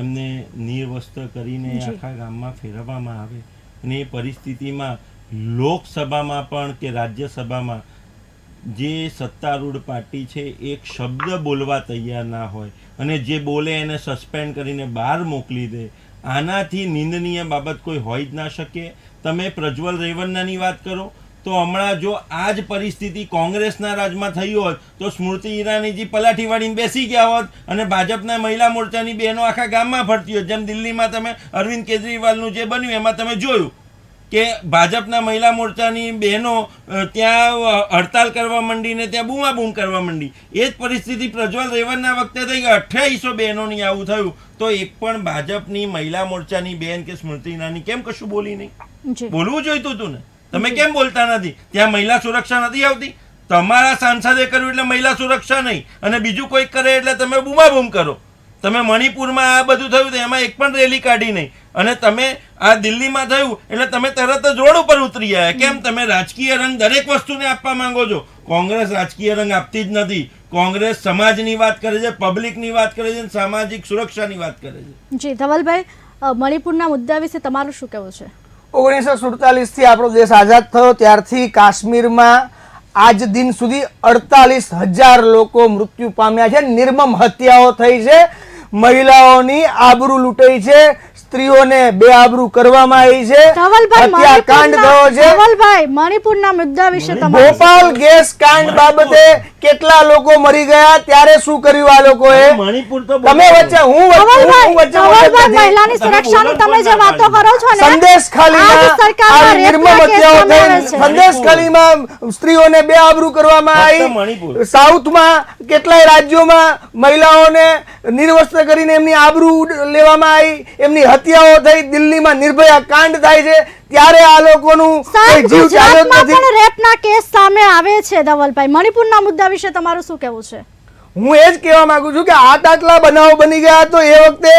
એમને નિર્વસ્ત્ર કરીને આખા ગામમાં ફેરવવામાં આવે અને એ પરિસ્થિતિમાં લોકસભામાં પણ કે રાજ્યસભામાં જે સત્તારૂઢ પાર્ટી છે એક શબ્દ બોલવા તૈયાર ના હોય અને જે બોલે એને સસ્પેન્ડ કરીને બહાર મોકલી દે, આનાથી નિંદનીય બાબત કોઈ હોઈ જ ના શકે. તમે પ્રજ્વલ રેવન્નાની વાત કરો તો હમણાં જો આ જ પરિસ્થિતિ કોંગ્રેસના રાજમાં થઈ હોત તો સ્મૃતિ ઈરાનીજી પલાઠી વાળીને બેસી ગયા હોત અને ભાજપના મહિલા મોરચાની બહેનો આખા ગામમાં ફરતી હોત. જેમ દિલ્હીમાં તમે અરવિંદ કેજરીવાલનું જે બન્યું એમાં તમે જોયું કે ભાજપના મહિલા મોરચાની બહેનો ત્યાં હડતાલ કરવા માંડીને ત્યાં બૂમાબૂમ કરવા માંડી. એ જ પરિસ્થિતિ પ્રજ્વલ રેવન્ના વખતે થઈ ગઈ. 2800 બહેનોની આવું થયું તો એક પણ ભાજપની મહિલા મોરચાની બહેન કે સ્મૃતિ ઈરાની કેમ કશું બોલી નહીં? બોલવું જોઈતું હતું ને. તમે કેમ બોલતા નથી? ત્યાં મહિલા સુરક્ષા નથી આવતી? તમારા સાંસદે કર્યું એટલે મહિલા સુરક્ષા નહીં અને બીજું કોઈ કરે એટલે તમે બૂમાબૂમ કરો. તમે મણિપુરમાં આ બધું થયું તો એમાં એક પણ રેલી કાઢી નહીં, અને તમે આ દિલ્હીમાં થયું એટલે તમે તરત જ રોડ ઉપર ઉતરી આવ્યા. કેમ? તમે રાજકીય રંગ દરેક વસ્તુને આપવા માંગો છો. કોંગ્રેસ રાજકીય રંગ આપતી જ નથી. કોંગ્રેસ સમાજની વાત કરે છે, પબ્લિકની વાત કરે છે, સામાજિક સુરક્ષાની વાત કરે છે. જી ધવલભાઈ, મણિપુરના મુદ્દા વિશે તમારું શું કહેવું છે? 1947 થી આપણો દેશ આઝાદ થયો ત્યારથી કાશ્મીરમાં આજ દિન સુધી 48,000 લોકો મૃત્યુ પામ્યા છે, નિર્મમ હત્યાઓ થઈ છે, મહિલાઓની આબરૂ લૂંટાઈ છે, સ્ત્રીઓને બેઆબરૂ કરવામાં આવી છે, હત્યાકાંડ થયો છે. ધવલભાઈ, મણિપુરના મુદ્દા વિશે તમારું ભોપાલ ગેસ કાંડ બાબતે કેટલા લોકો મરી ગયા, ત્યારે શું કર્યું આ લોકોએ? મણિપુર તો તમે વચ્ચે મહિલાની સુરક્ષાની તમે જે વાતો કરો છો ને, સંદેશખાલીમાં નિર્મમ હત્યાઓ થઈ, સંદેશખાલીમાં સ્ત્રીઓને બેઆબરૂ કરવામાં આવી, સાઉથમાં કેટલાય રાજ્યોમાં મહિલાઓને નિર્વસ્ત્ર કરીને એમની આબરૂ લેવામાં આવી, એમની હત્યાઓ થઈ, દિલ્હીમાં નિર્ભયા કાંડ થાય છે, ત્યારે આ લોકોનું કોઈ જીવ ચાલ્યો જ નથી. પણ રેપના કેસ સામે આવે છે. ધવલભાઈ, મણિપુરના મુદ્દા વિશે તમારું શું કહેવું છે? હું એ જ કહેવા માંગુ છું કે આટલા બનાવો બની ગયા તો એ વખતે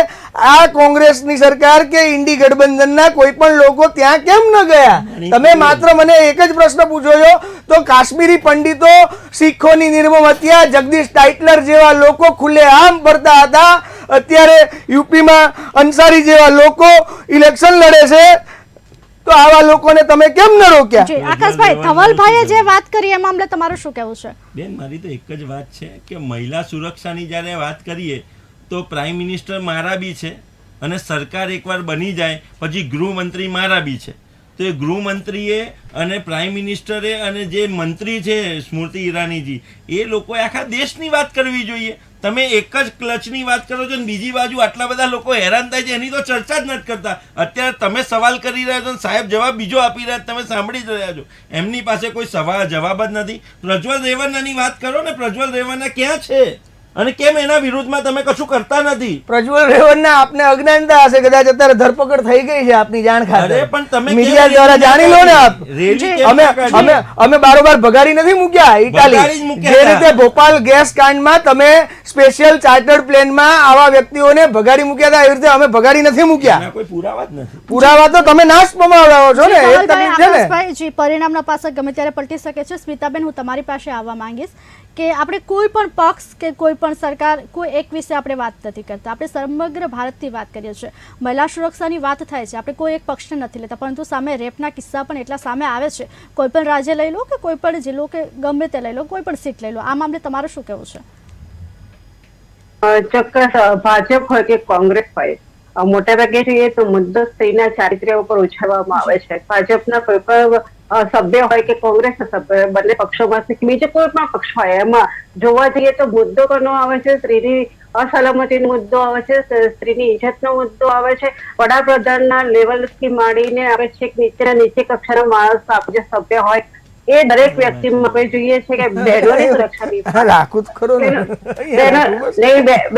આ કોંગ્રેસની સરકાર કે ઇન્ડી ગઠબંધનના કોઈ પણ લોકો ત્યાં કેમ ન ગયા? તમે માત્ર મને એક જ પ્રશ્ન પૂછો છો તો કાશ્મીરી પંડિતો, શીખોની નિર્મમ હત્યા, જગદીશ ટાઇટલર જેવા લોકો ખુલ્લેઆમ ફરતા હતા, અત્યારે યુપીમાં અંસારી જેવા લોકો ઇલેક્શન લડે છે, તો આવા લોકોને તમે કેમ ન રોક્યા? જી આકાશભાઈ, ધવલભાઈએ જે વાત કરી એ મામલે તમારું શું કહેવું છે? બેન, મારી તો એક જ વાત છે કે મહિલા સુરક્ષાની જ્યારે વાત કરીએ તો પ્રાઇમ મિનિસ્ટર મારા બી છે, અને સરકાર એકવાર બની જાય પછી ગૃહમંત્રી મારા બી છે. તો એ ગૃહમંત્રીએ અને પ્રાઇમ મિનિસ્ટરે અને જે મંત્રી છે સ્મૃતિ ઈરાનીજી, એ લોકોએ આખા દેશની વાત કરવી જોઈએ. તમે એક જ ક્લચની વાત કરો છો ને બીજી બાજુ આટલા બધા લોકો હેરાન થાય છે, એની તો ચર્ચા જ નથી કરતા. અત્યારે તમે સવાલ કરી રહ્યા છો, સાહેબ જવાબ બીજો આપી રહ્યા, તમે સાંભળી જ રહ્યા છો. એમની પાસે કોઈ જવાબ જ નથી. પ્રજ્વલ રેવન્નાની વાત કરો ને, પ્રજ્વલ રેવન્ના ક્યાં છે અને કેમ એના વિરુદ્ધમાં તમે કશું કરતા નથી? પ્રજ્વલ રેવન્ના આપને અજ્ઞાનતા હશે, કદાચ અત્યારે ધરપકડ થઈ ગઈ છે આપની જાણ ખાતર. અરે પણ તમે મીડિયા દ્વારા જાણી લો ને આપ. અમે બારોબાર ભગાડી નથી મૂક્યા ઇટાલી. જે રીતે ભોપાલ ગેસ કાંડમાં તમે સ્પેશિયલ ચાર્ટર્ડ પ્લેનમાં આવા વ્યક્તિઓને ભગાડી મૂક્યા હતા, એવી રીતે અમે ભગાડી નથી મૂક્યા. કોઈ પુરાવા જ નથી. પુરાવા તો તમે નાશ પમાવડાવો છો ને, એ તકલીફ છે ને. જી, પરિણામના પાછળ ગમે ત્યારે પલટી શકે છે. સ્મિતાબેન, હું તમારી પાસે આવવા માંગીશ કે આપણે કોઈ પણ પક્ષ કે કોઈ પણ સરકાર, કોઈ એક વિશે આપણે વાત નથી કરતા, આપણે સમગ્ર ભારતની વાત કરીએ છીએ. મહિલા સુરક્ષાની વાત થાય છે, આપણે કોઈ એક પક્ષને નથી લેતા, પરંતુ સામે રેપના કિસ્સા પણ એટલા સામે આવે છે. કોઈ પણ રાજ્ય લઈ લો કે કોઈ પણ જિલ્લો કે ગમે તે લઈ લો, કોઈ પણ સીટ લઈ લો, આ મામલે તમારું શું કહેવું છે? ચોક્કસ, ભાજપ હોય કે કોંગ્રેસ હોય, મોટા ભાગે જોઈએ તો મુદ્દો સ્ત્રીના ચારિત્ર્ય ઉપર ઉછાળવામાં આવે છે. ભાજપના કોઈ પણ સભ્ય હોય કે કોંગ્રેસના સભ્ય, બંને પક્ષોમાં બીજો કોઈ પણ પક્ષ હોય, એમાં જોવા જઈએ તો મુદ્દો કોનો આવે છે? સ્ત્રીની અસલામતીનો મુદ્દો આવે છે, સ્ત્રીની ઇજ્જતનો મુદ્દો આવે છે. વડાપ્રધાનના લેવલથી માંડીને આવે છે, નીચે કક્ષાનો માણસ જે સભ્ય હોય એ દરેક વ્યક્તિમાં આપણે જોઈએ છે કે બહેનોની સુરક્ષાની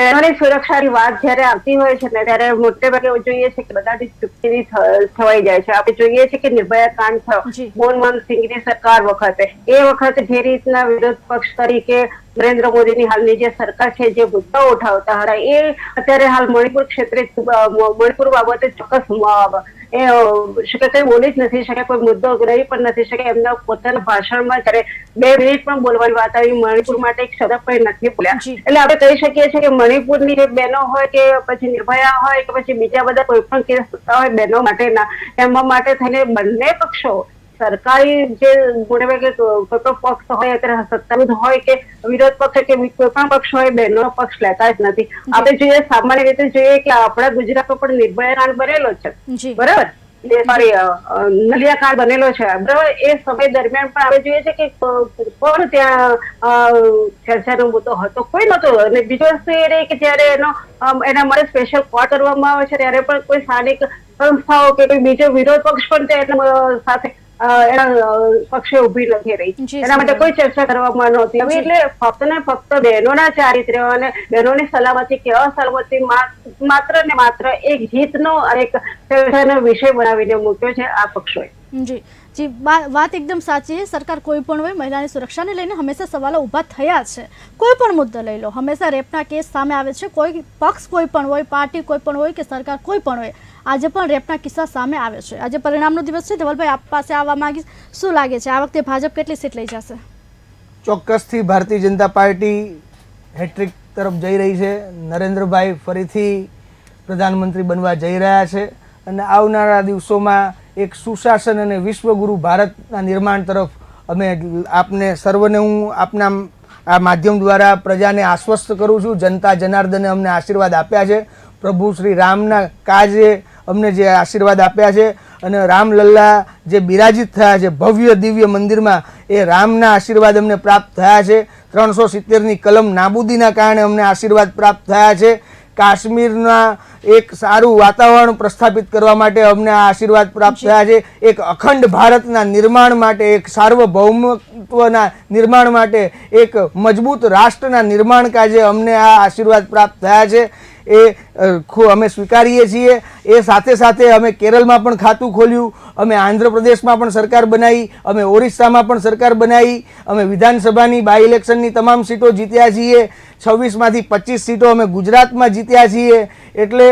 બહેનોની સુરક્ષાની વાત જયારે આવતી હોય છે ને, ત્યારે મોટે ભાગે જોઈએ છે કે બધાથી ચૂપકીની થવાઈ જાય છે. આપણે જોઈએ છે કે નિર્ભયા કાંડ થયો મનમોહન સિંહની સરકાર વખતે, એ વખતે જે રીતના વિરોધ પક્ષ તરીકે નરેન્દ્ર મોદીની હાલની જે સરકાર છે જે મુદ્દાઓ ઉઠાવતા હતા, એ અત્યારે હાલ મણિપુર ક્ષેત્રે, મણિપુર બાબતે ચોક્કસ એ શું કે કઈ બોલી જ નથી શકે, કોઈ મુદ્દો રહી પણ નથી શકે. એમના પોતાના ભાષણમાં જયારે 2 મિનિટ પણ બોલવાની વાત આવી, મણિપુર માટે એક શબ્દ પણ નથી બોલ્યા. એટલે આપણે કહી શકીએ છીએ કે મણિપુરની જે બહેનો હોય કે પછી નિર્ભયા હોય કે પછી બીજા બધા કોઈ પણ કેસ થતા હોય બહેનો માટેના, એમના માટે થઈને બંને પક્ષો, સરકારી જે મોટે ભાગે કોઈ પણ પક્ષ હોય, અત્યારે સત્તારૂઢ હોય કે વિરોધ પક્ષ કે કોઈ પણ પક્ષ હોય, બહેનોનો પક્ષ લેતા જ નથી. આપણે જોઈએ સામાન્ય રીતે જોઈએ કે આપણા ગુજરાતમાં પણ નિર્ભયા કાંડ બનેલો છે, બરાબર, નલિયા કાંડ બનેલો છે, બરાબર. એ સમય દરમિયાન પણ આપણે જોઈએ છે કે કોણ ત્યાં ચર્ચાનો મુદ્દો હતો? કોઈ નતો. અને બીજી વસ્તુ એ રહી કે જયારે એના માટે સ્પેશિયલ કોલ કરવામાં આવે છે, ત્યારે પણ કોઈ સ્થાનિક સંસ્થાઓ કે કોઈ બીજો વિરોધ પક્ષ પણ ત્યાં સાથે એના પક્ષે ઉભી નથી રહી, એના માટે કોઈ ચર્ચા કરવામાં નહોતી. એટલે ફક્ત ને ફક્ત બહેનોના ચારિત્ર્ય અને બહેનોની સલામતી કે અસલામતી માત્ર ને માત્ર એક જીતનો અને એક ચર્ચાનો વિષય બનાવીને મૂક્યો છે આ પક્ષોએ. જી જી વાત એકદમ સાચી છે. સરકાર કોઈ પણ હોય મહિલાની સુરક્ષાને લઈને હંમેશા સવાલો ઊભા થયા છે. કોઈ પણ મુદ્દો લઈ લો, હંમેશા રેપના કેસ સામે આવે છે. કોઈ પક્ષ કોઈ પણ હોય, પાર્ટી કોઈ પણ હોય કે સરકાર કોઈ પણ હોય, આજે પણ રેપના કિસ્સા સામે આવે છે. આજે પરિણામનો દિવસ છે. ધવલભાઈ, આપ પાસે આવવા માંગીશ, શું લાગે છે આ વખતે ભાજપ કેટલી સીટ લઈ જશે? ચોક્કસથી ભારતીય જનતા પાર્ટી હેટ્રિક તરફ જઈ રહી છે. નરેન્દ્રભાઈ ફરીથી પ્રધાનમંત્રી બનવા જઈ રહ્યા છે અને આવનારા દિવસોમાં એક સુશાસન અને વિશ્વગુરુ ભારતના નિર્માણ તરફ અમે આપને સર્વને હું આપના આ માધ્યમ દ્વારા પ્રજાને આશ્વસ્ત કરું છું. જનતા જનાર્દને અમને આશીર્વાદ આપ્યા છે. પ્રભુ શ્રી રામના કાજે અમને જે આશીર્વાદ આપ્યા છે અને રામલલ્લા જે બિરાજિત થયા છે ભવ્ય દિવ્ય મંદિરમાં, એ રામના આશીર્વાદ અમને પ્રાપ્ત થયા છે. 370ની કલમ નાબૂદીના કારણે અમને આશીર્વાદ પ્રાપ્ત થયા છે. કાશ્મીરના એક સારું વાતાવરણ પ્રસ્થાપિત કરવા માટે અમને આ આશીર્વાદ પ્રાપ્ત થયા છે. એક અખંડ ભારતના નિર્માણ માટે, એક સાર્વભૌમત્વના નિર્માણ માટે, એક મજબૂત રાષ્ટ્રના નિર્માણ કાજે અમને આ આશીર્વાદ પ્રાપ્ત થયા છે. એ અમે સ્વીકારીએ છીએ. એ સાથે સાથે અમે કેરળમાં પણ ખાતું ખોલ્યું, અમે આંધ્રપ્રદેશમાં પણ સરકાર બનાવી, અમે ઓરિસ્સામાં પણ સરકાર બનાવી, અમે વિધાનસભાની બાય ઇલેક્શનની તમામ સીટો જીત્યા છીએ. 26માંથી 25 સીટો અમે ગુજરાતમાં જીત્યા છીએ. એટલે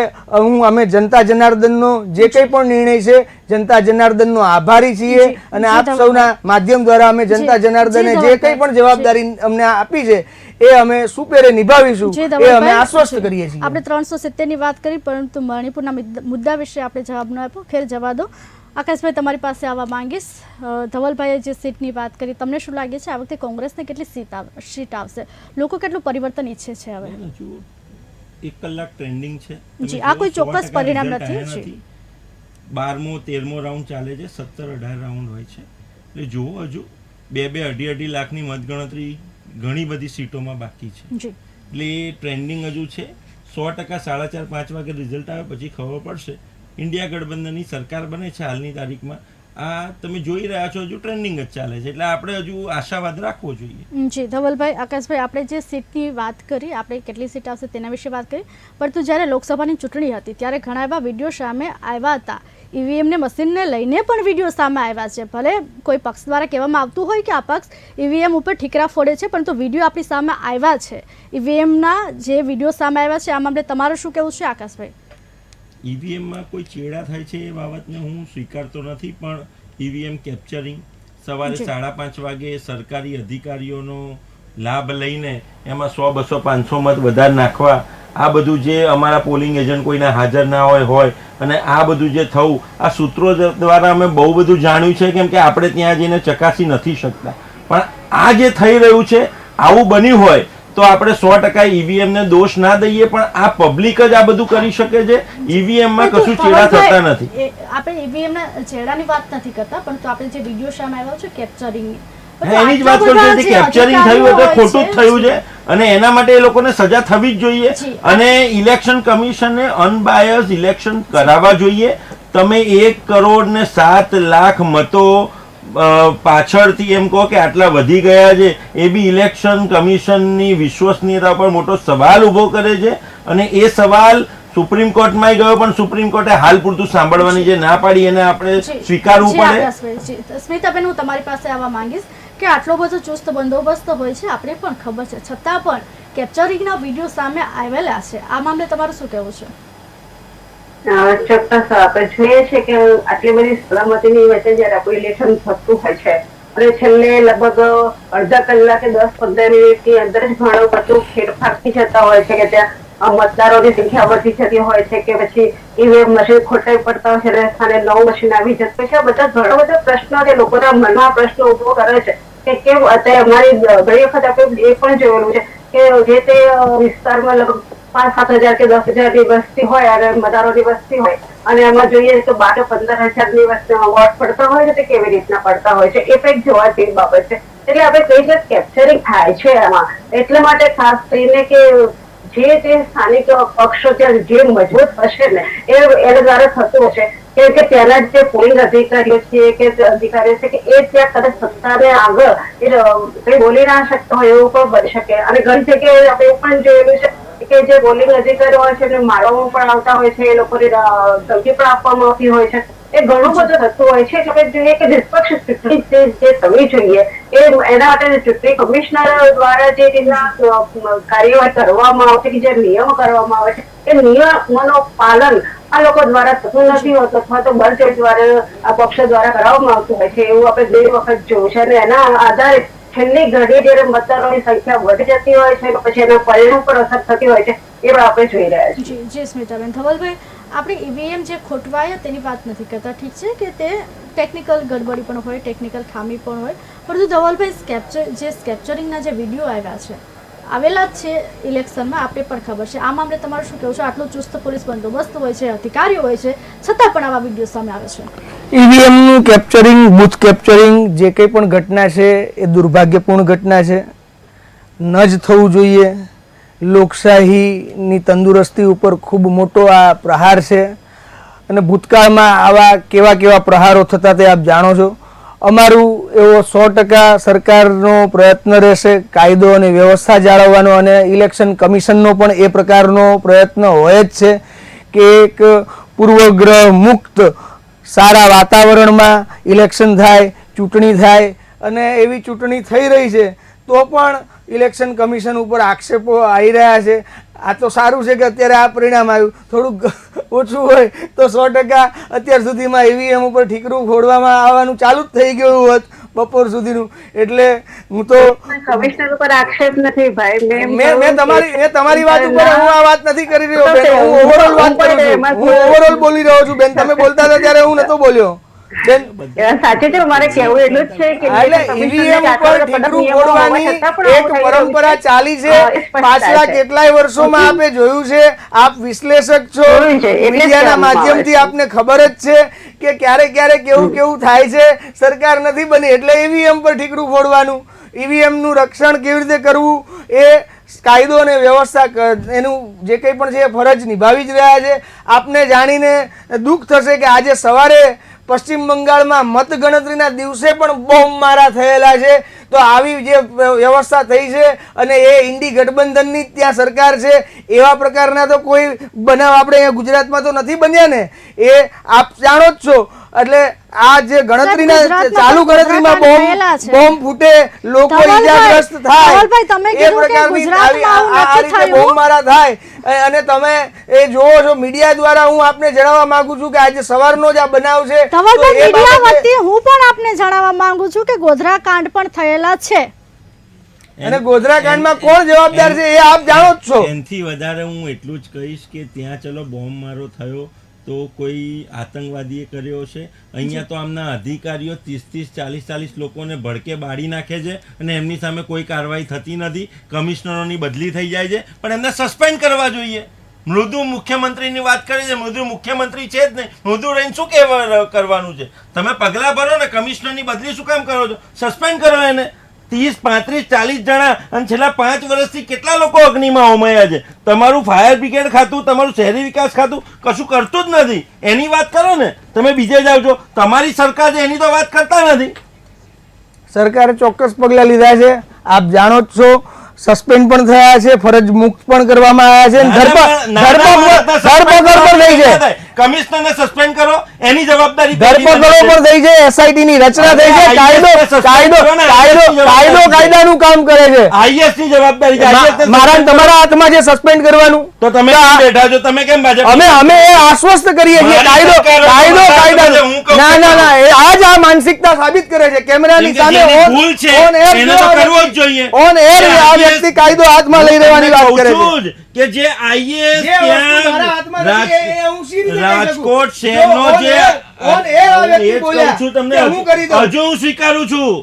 અમે જનતા જનાર્દનનો જે કંઈ પણ નિર્ણય છે, જનતા જનાર્દનનો આભારી છીએ અને આપ સૌના માધ્યમ દ્વારા અમે જનતા જનાર્દને જે કંઈ પણ જવાબદારી અમને આપી છે એ અમે સુપેરે નિભાવીશું, એ અમે આશ્વસ્ત કરીએ છીએ. આપણે 370ની વાત કરી, પરંતુ મણિપુરના મુદ્દા વિશે આપણે જવાબ ન આપ્યો. ખેર જવા દો. આકાશભાઈ, તમારી પાસે આવવા માંગીશ. ધવલભાઈએ જે સીટની વાત કરી, તમને શું લાગે છે આ વખતે કોંગ્રેસને કેટલી સીટ આવશે? લોકો કેટલું પરિવર્તન ઈચ્છે છે હવે? 1 કલાક ટ્રેન્ડિંગ છે જી, આ કોઈ ચોક્કસ પરિણામ નથી. 12મો 13મો રાઉન્ડ ચાલે છે, 17-18 રાઉન્ડ હોય છે. એટલે જુઓ, હજુ 2-2 લાખની મતગણતરી ઘણી બધી સીટોમાં બાકી છે. એટલે એ ટ્રેન્ડિંગ હજુ છે. 100% 4:30-5 વાગે રિઝલ્ટ આવે પછી ખબર પડશે. ઇન્ડિયા ગઠબંધનની સરકાર બને છે હાલની તારીખમાં. આ તમે જોઈ રહ્યા છો, હજુ ટ્રેન્ડિંગ જ ચાલે છે. એટલે આપણે હજુ આશાવાદ રાખવો જોઈએ. જી ધવલભાઈ, આકાશભાઈ, આપણે જે સીટની વાત કરી, આપણે કેટલી સીટ આવશે તેના વિશે વાત કરી, પરંતુ જ્યારે લોકસભાની ચૂંટણી હતી ત્યારે ઘણા એવા વિડીયો સામે આવ્યા હતા. ઈવીએમને મશીનને લઈને પણ વિડીયો સામે આવ્યા છે. ભલે કોઈ પક્ષ દ્વારા કહેવામાં આવતું હોય કે આ પક્ષ ઈવીએમ ઉપર ઠીકરા ફોડે છે, પરંતુ વિડીયો આપણી સામે આવ્યા છે. ઈવીએમના જે વિડીયો સામે આવ્યા છે, આ મામલે તમારું શું કહેવું છે આકાશભાઈ? ઈવીએમમાં કોઈ ચેડા થાય છે એ બાબતને હું સ્વીકારતો નથી, પણ ઈવીએમ કેપ્ચરિંગ સવારે 5:30 વાગે સરકારી અધિકારીઓનો લાભ લઈને એમાં 100, 200, 500 મત વધારે નાખવા, આ બધું જે અમારા પોલિંગ એજન્ટ કોઈના હાજર ના હોય અને આ બધું જે થવું, આ સૂત્રો દ્વારા અમે બહુ બધું જાણ્યું છે, કેમ કે આપણે ત્યાં જઈને ચકાસી નથી શકતા. પણ આ જે થઈ રહ્યું છે, આવું બન્યું હોય તો આપણે 100% ઈવીએમને દોષ ના દઈએ, પણ આ પબ્લિક જ આ બધું કરી શકે છે. ઈવીએમમાં કશું ચેડા થતા નથી. આપણે ઈવીએમના ચેડાની વાત નથી કરતા, પરંતુ આપણે જે વિડીયો સામે આવ્યો છે કેપ્ચરિંગ, એની જ વાત કરું છું. જે કેપ્ચરિંગ થયું એટલે ખોટું જ થયું છે અને એના માટે એ લોકોને સજા થવી જ જોઈએ. અને ઇલેક્શન કમિશને અનબાયસ ઇલેક્શન કરાવવા જોઈએ. તમે 1,07,00,000 મતો પાછળથી એમ કહો કે આટલા વધી ગયા છે, એ બી ઇલેક્શન કમિશનની વિશ્વસનીયતા પર મોટો સવાલ ઊભો કરે છે. અને એ સવાલ સુપ્રીમ કોર્ટમાં ગયો, પણ સુપ્રીમ કોર્ટે હાલ પૂરતું સાંભળવાની જે ના પાડી એને આપણે સ્વીકારવું પડે. સ્મિતાબેન, હું તમારી પાસે આવવા માંગીશ કે આટલો બધો ચુસ્ત બંદોબસ્ત હોય છે, આપણે પણ ખબર છે, છતાં પણ કેપ્ચરિંગના વિડીયો સામે આવેલા છે. આ મામલે તમારું શું કહેવું છે? ચોક્કસ આપણે જોઈએ છે કે આટલી બધી સલામતીની વચ્ચે જયારે આપણું ઇલેક્શન થતું હોય છે અને છેલ્લે લગભગ અડધા કલાકે 10-15 મિનિટની અંદર જ ઘણું બધું ફેરફાર થઈ જતા હોય છે, કે ત્યાં મતદારોની સંખ્યા વધી જતી હોય છે, કે પછી ઈવીએમ મશીન ખોટાઈ પડતા હોય છે અને સ્થાને નવું મશીન આવી જતું છે. બધા ઘણા બધા પ્રશ્નો છે, લોકોના મનમાં પ્રશ્નો ઉભો કરે છે કે કેમ અત્યારે અમારી ઘણી વખત આપણે એ પણ જોયેલું છે કે જે તે વિસ્તારમાં લગભગ 5-7 હજાર કે 10,000 ની વસ્તી હોય અને મતદારોની વસ્તી હોય, અને એમાં જોઈએ તો 12-15 હજારની વોટ પડતા હોય છે, તે કેવી રીતના પડતા હોય છે, એ કંઈક જોવા જેવી બાબત છે. એટલે આપણે કઈ રીતે કેપ્ચરિંગ થાય છે એમાં, એટલે માટે ખાસ કરીને કે જે સ્થાનિક પક્ષો ત્યાં જે મજબૂત હશે ને એ દ્વારા થતું હશે કે ત્યાંના જે પોલિંગ અધિકારીઓ છે કે અધિકારીઓ છે કે એ ત્યાં કદાચ સત્તાને આગળ કઈ બોલી ના શકતા હોય એવું પણ બની શકે. અને ઘણી જગ્યાએ આપણે એવું પણ જોયેલું છે કે જે પોલિંગ અધિકારીઓ હોય છે એને મારવામાં પણ આવતા હોય છે, એ લોકોને ધમકી પણ આપવામાં આવતી હોય છે. એ ઘણું બધું થતું હોય છે. એટલે જોઈએ કે નિષ્પક્ષ ચૂંટણી જે થવી જોઈએ એના માટે ચૂંટણી કમિશનર દ્વારા જે રીતના કાર્યવાહી કરવામાં આવે છે, કે જે નિયમો કરવામાં આવે છે, એ નિયમોનું પાલન આ લોકો દ્વારા થતું નથી હોતું, અથવા તો બળજબરી દ્વારા આ પક્ષ દ્વારા કરવામાં આવતું હોય છે. એવું આપણે 2 વખત જોયું છે અને એના આધારે છેલ્લી ઘડીએ જયારે મતદારોની સંખ્યા વધી જતી હોય છે, પછી એના પરિણામ પર અસર થતી હોય છે, એ પણ આપણે જોઈ રહ્યા છીએ. જી સ્મિતાબેન. ધવલભાઈ, આપણે ઈવીએમ જે ખોટવાય તેની વાત નથી કરતા, ઠીક છે કે તે ટેકનિકલ ગડબડી પણ હોય, ટેકનિકલ ખામી પણ હોય, પરંતુ ધવલભાઈ સ્કેપ્ચરિંગના જે વિડીયો આવેલા જ છે ઇલેક્શનમાં, આપણે પણ ખબર છે. આ મામલે તમારું શું કહેવું છે? આટલું ચુસ્ત પોલીસ બંદોબસ્ત હોય છે, અધિકારીઓ હોય છે, છતાં પણ આવા વિડીયો સામે આવે છે. ઈવીએમનું કેપ્ચરિંગ, બૂથ કેપ્ચરિંગ જે કંઈ પણ ઘટના છે એ દુર્ભાગ્યપૂર્ણ ઘટના છે, ન જ થવું જોઈએ. લોકશાહીની તંદુરસ્તી ઉપર ખૂબ મોટો આ પ્રહાર છે અને ભૂતકાળમાં આવા કેવા પ્રહારો થતા તે આપ જાણો છો. અમારું એવો 100% સરકારનો પ્રયત્ન રહેશે કાયદો અને વ્યવસ્થા જાળવવાનો, અને ઇલેક્શન કમિશનનો પણ એ પ્રકારનો પ્રયત્ન હોય જ છે કે એક પૂર્વગ્રહ મુક્ત સારા વાતાવરણમાં ઇલેક્શન થાય, ચૂંટણી થાય. અને એવી ચૂંટણી થઈ રહી છે તો પણ ઇલેક્શન કમિશન ઉપર આક્ષેપો આવી રહ્યા છે. આ તો સારું છે કે અત્યારે આ પરિણામ આવ્યું, થોડુંક ઓછું હોય તો 100% અત્યાર સુધીમાં ઈવીએમ ઉપર ઠીકરું ફોડવામાં આવવાનું ચાલુ જ થઈ ગયું હોત બપોર સુધીનું. એટલે હું તો કમિશનર ઉપર આક્ષેપ નથી ભાઈ, મેં તમારી વાત ઉપર હું આ વાત નથી કરી રહ્યો બેન, હું ઓવરઓલ વાત કરું છું, હું ઓવરઓલ બોલી રહ્યો છું બેન. તમે બોલતા હતા ત્યારે હું નતો બોલ્યો બેન. સાચું છે, મારે કહેવું એટલું જ છે કે એટલે ઈવીએમ ઉપર ઠીકરું ફોડવાની એક પરંપરા ચાલી છે પાછલા કેટલાય વર્ષોમાં. આપે જોયું છે, આપ વિશ્લેષક છો, મીડિયાના માધ્યમથી આપને ખબર જ છે કે ક્યારેક કેવું થાય છે. સરકાર નથી બની એટલે ઈવીએમ પર ઠીકરું ફોડવાનું. ઈવીએમ નું રક્ષણ કેવી રીતે કરવું એ કાયદો અને વ્યવસ્થા એનું જે કંઈ પણ છે ફરજ નિભાવી જ રહ્યા છે. આપને જાણીને દુઃખ થશે કે આજે સવારે પશ્ચિમ બંગાળમાં મતગણતરીના દિવસે પણ બોમ્બ મારા થયેલા છે. તો આવી જે વ્યવસ્થા થઈ છે અને એ ઇન્ડી ગઠબંધનની ત્યાં સરકાર છે, એવા પ્રકારના તો કોઈ બનાવ આપણે અહીંયા ગુજરાતમાં તો નથી બન્યા ને, એ આપ જાણો જ છો. એટલે આ જે ગણતરીના ચાલુ ગણતરીમાં બોમ્બ ફૂટે, લોકો ઈજાગ્રસ્ત થાય, એ પ્રકારની આ રીતે બોમ્બ મારા થાય. અને તમે એ જોવો છો મીડિયા દ્વારા. હું આપને જણાવવા માંગુ છું કે આજે સવારનો જ આ બનાવ છે. હું પણ આપને જણાવવા માંગુ છું કે ગોધરા કાંડ પણ થયેલા છે અને ગોધરા કાંડમાં કોણ જવાબદાર છે એ આપ જાણો જ છો. એનાથી વધારે હું એટલું જ કહીશ કે ત્યાં ચલો બોમ્બ મારો થયો તો કોઈ આતંકવાદીએ કર્યો છે. અહીંયા તો આમના અધિકારીઓ 30-40 લોકોને ભડકે બાળી નાખે છે અને એમની સામે કોઈ કાર્યવાહી થતી નથી. કમિશનરોની બદલી થઈ જાય છે, પણ એમને સસ્પેન્ડ કરવા જોઈએ. મૃદુ મુખ્યમંત્રીની વાત કરી છે, મૃદુ મુખ્યમંત્રી છે જ નહીં. મૃદુ રહીને શું કરવાનું છે? તમે પગલાં ભરો ને, કમિશનરની બદલી શું કામ કરો છો? સસ્પેન્ડ કરો એને. 30-35-40 જણા અને છેલ્લા 5 વર્ષથી કેટલા લોકો અગ્નિમાં હોમાયા છે. તમારું ફાયર બ્રિગેડ ખાતું, તમારું શહેરી વિકાસ ખાતું કશું કરતું જ નથી. એની વાત કરો ને. તમે બીજે જાઓ છો, તમારી સરકાર છે એની તો વાત કરતા નથી. સરકારે ચોક્કસ પગલાં લીધા છે, આપ જાણો જ છો. સસ્પેન્ડ પણ થયા છે, ફરજ મુક્ત પણ કરવામાં આવ્યા છે, ધરપકડ પણ થઈ છે. કમિશનરને સસ્પેન્ડ કરો, એની જવાબદારી. ધરપકડો પણ થઈ છે, એસઆઈટી ની રચના થઈ છે, કાયદાનું કામ કરે છે. આઈએસ ની જવાબદારી છે. મારા તમારા હાથમાં જે સસ્પેન્ડ કરવાનું, તો તમે બેઠા છો, તમે કેમ ભાજપ? અમે એ આશ્વસ્ત કરીએ છીએ કાયદા. ના આજ આ માનસિકતા સાબિત કરે છે. કેમેરાની સામે ભૂલ છે એને તો કરવો જ જોઈએ. ઓન એર આ વ્યક્તિ કાયદો હાથમાં લઈ રહેવાની વાત કરે છે કે જે આઈએસ રાજકોટ શહેરનો જે તમને હજુ હું સ્વીકારું છું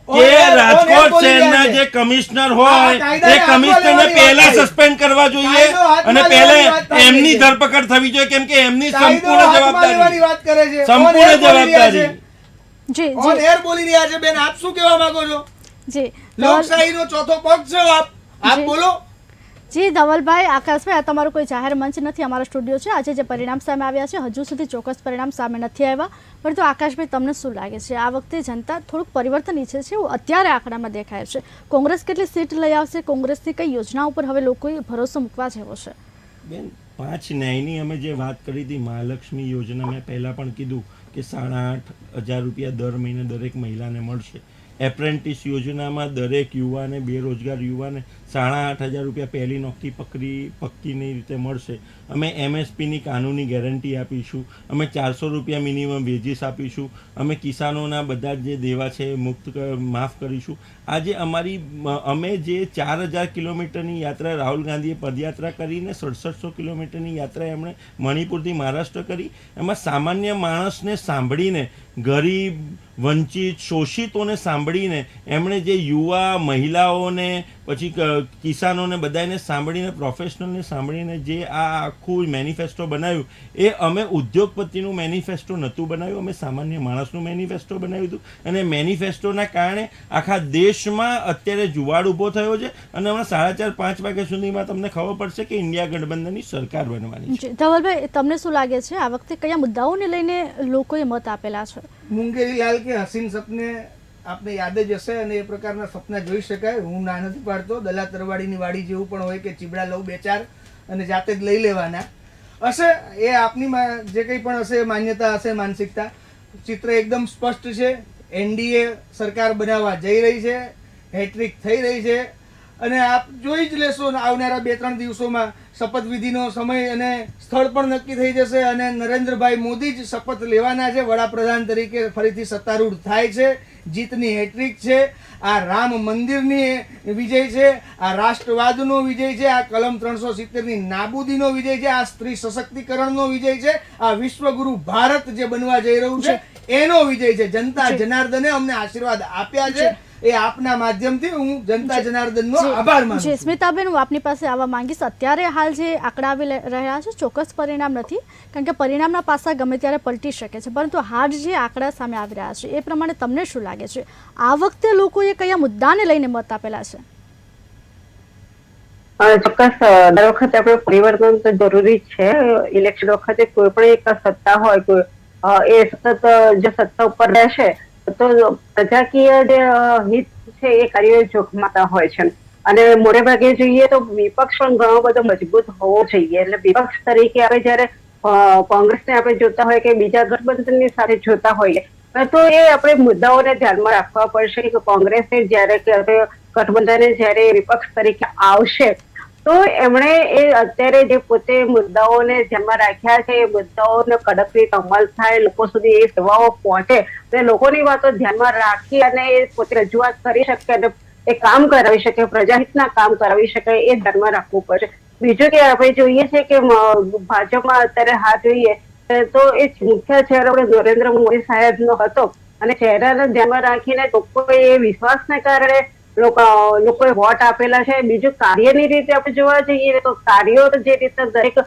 કે રાજકોટ શહેરના જે કમિશનર હોય એ કમિશનરને પહેલા સસ્પેન્ડ કરવા જોઈએ અને પહેલા એમની ધરપકડ થવી જોઈએ, કેમ કે એમની સંપૂર્ણ જવાબદારી. જી ઓન એર બોલી રહ્યા છે બેન, આપ શું કહેવા માંગો છો? જી, લોકશાહીનો ચોથો પગ છે આપ બોલો. જી ધવલભાઈ, આકાશભાઈ, આ તમારો કોઈ જાહેર મંચ નથી, અમારો સ્ટુડિયો છે. આજે જે પરિણામ સામે આવ્યા છે હજુ સુધી ચોક્કસ પરિણામ સામે નથી આવ્યા, પરંતુ આકાશભાઈ તમને શું લાગે છે આ વખતે જનતા થોડુંક પરિવર્તન ઈચ્છે છે એવું અત્યારે આંકડામાં દેખાય છે? કોંગ્રેસ કેટલી સીટ લઈ આવશે? કોંગ્રેસની કઈ યોજના ઉપર હવે લોકોએ ભરોસો મૂકવા જેવો છે? બેન, પાંચ ન્યાયની અમે જે વાત કરી હતી, મહાલક્ષ્મી યોજના, મેં પહેલાં પણ કીધું કે 8,500 રૂપિયા દર મહિને દરેક મહિલાને મળશે. એપ્રેન્ટિસ યોજનામાં દરેક યુવાને, બેરોજગાર યુવાને 8,500 રૂપિયા પહેલી નોકરી પક્કીની રીતે મળશે. અમે MSPની કાનૂની ગેરંટી આપીશું. અમે 400 રૂપિયા મિનિમમ વેજીસ આપીશું. અમે કિસાનોના બધા જે દેવા છે એ માફ કરીશું. આજે અમે જે 4,000 કિલોમીટરની યાત્રા રાહુલ ગાંધીએ પદયાત્રા કરીને 6700 કિલોમીટરની યાત્રા એમણે મણિપુરથી મહારાષ્ટ્ર કરી, એમાં સામાન્ય માણસને સાંભળીને, ગરીબ, વંચિત, શોષિતોને સાંભળીને, એમણે જે યુવા, મહિલાઓને, પછી કિસાનોને બધાને સાંભળીને, પ્રોફેશનલને સાંભળીને જે આ આખું મેનિફેસ્ટો બનાવ્યું, એ અમે ઉદ્યોગપતિનું મેનિફેસ્ટો નહોતું બનાવ્યું, અમે સામાન્ય માણસનું મેનિફેસ્ટો બનાવ્યું હતું. અને મેનિફેસ્ટોના કારણે આખા દેશમાં અત્યારે જુવાળ ઊભો થયો છે. અને હમણાં 4:30-5 વાગ્યા સુધીમાં તમને ખબર પડશે કે ઇન્ડિયા ગઠબંધનની સરકાર બનવાની છે. ધવલભાઈ, તમને શું લાગે છે આ વખતે કયા મુદ્દાઓને લઈને લોકોએ મત આપેલા છે? મુંગેરી લાલ કે હસીન સપને આપને યાદ જ હશે, અને એ પ્રકારના સપના જોઈ શકાય. હું ના નથી પાડતો, દલા તરવાડીની વાડી જેવું પણ હોય કે ચીબડા લઉં 2-4 અને જાતે જ લઈ લેવાના હશે. એ આપની જે કંઈ પણ હશે, માન્યતા હશે, માનસિકતા, ચિત્ર એકદમ સ્પષ્ટ છે. NDA સરકાર બનાવવા જઈ રહી છે, હેટ્રિક થઈ રહી છે. અને આપ જોઈ જ લેશો, આવનારા 2-3 દિવસોમાં શપથવિધિનો સમય અને સ્થળ પણ નક્કી થઈ જશે, અને નરેન્દ્રભાઈ મોદી જ શપથ લેવાના છે વડાપ્રધાન તરીકે. ફરીથી સત્તારૂઢ થાય છે, જીતની હેટ્રિક છે. આ રામ મંદિરની વિજય છે, આ રાષ્ટ્રવાદનો વિજય છે, આ કલમ 370ની નાબૂદીનો વિજય છે, આ સ્ત્રી સશક્તિકરણનો વિજય છે, આ વિશ્વગુરુ ભારત જે બનવા જઈ રહ્યું છે એનો વિજય છે. જનતા જનાર્દને અમને આશીર્વાદ આપ્યા છે, એ આપના માધ્યમથી હું જનતા જનાર્દનનો આભાર માનું છું. સ્મિતાબેન, હું આપની પાસે આવવા માંગીશ. અત્યારે હાલ જે આંકડા આવી રહ્યા છે, ચોક્કસ પરિણામ નથી, કારણ કે પરિણામના પાસા ગમે ત્યારે પલટી શકે છે, પરંતુ હાલ જે આંકડા સામે આવી રહ્યા છે એ પ્રમાણે તમને શું લાગે છે આ વખતે લોકોએ કયા મુદ્દાને લઈને મત આપેલા છે? ચોક્કસ, દર વખતે આપણે પરિવર્તન તો જરૂરી છે. ઇલેક્શન વખતે કોઈ પણ એક સત્તા હોય, એ સતત જો સત્તા ઉપર રહેશે તો પ્રજાકીય જે હિત છે એ કાર્યો જોખમાતા હોય છે. અને મોટે ભાગે જોઈએ તો વિપક્ષ પણ ઘણો બધો મજબૂત હોવો જોઈએ. એટલે વિપક્ષ તરીકે આપણે જયારે કોંગ્રેસને આપણે જોતા હોય કે બીજા ગઠબંધનની સાથે જોતા હોઈએ, તો એ આપણે મુદ્દાઓને ધ્યાનમાં રાખવા પડશે કે કોંગ્રેસે જયારે ગઠબંધને જયારે વિપક્ષ તરીકે આવશે તો એમણે એ અત્યારે જે પોતે મુદ્દાઓને ધ્યાનમાં રાખ્યા છે, એ મુદ્દાઓનો કડક રીતે અમલ થાય, લોકો સુધી એ સેવાઓ પહોંચે, તો લોકોની વાતો ધ્યાનમાં રાખી અને એ પોતે રજૂઆત કરી શકે અને એ કામ કરાવી શકે, પ્રજાહિતના કામ કરાવી શકે, એ ધ્યાનમાં રાખવું પડશે. બીજું કે આપણે જોઈએ છે કે ભાજપમાં અત્યારે હાથ જોઈએ તો એ મુખ્ય ચહેરો નરેન્દ્ર મોદી સાહેબનો હતો, અને ચહેરાને ધ્યાનમાં રાખીને લોકોએ એ વિશ્વાસને કારણે લોકોએ વોટ આપેલા છે. બીજું કાર્યની રીતે આપણે જોવા જઈએ તો કાર્યો જે રીતે દરેક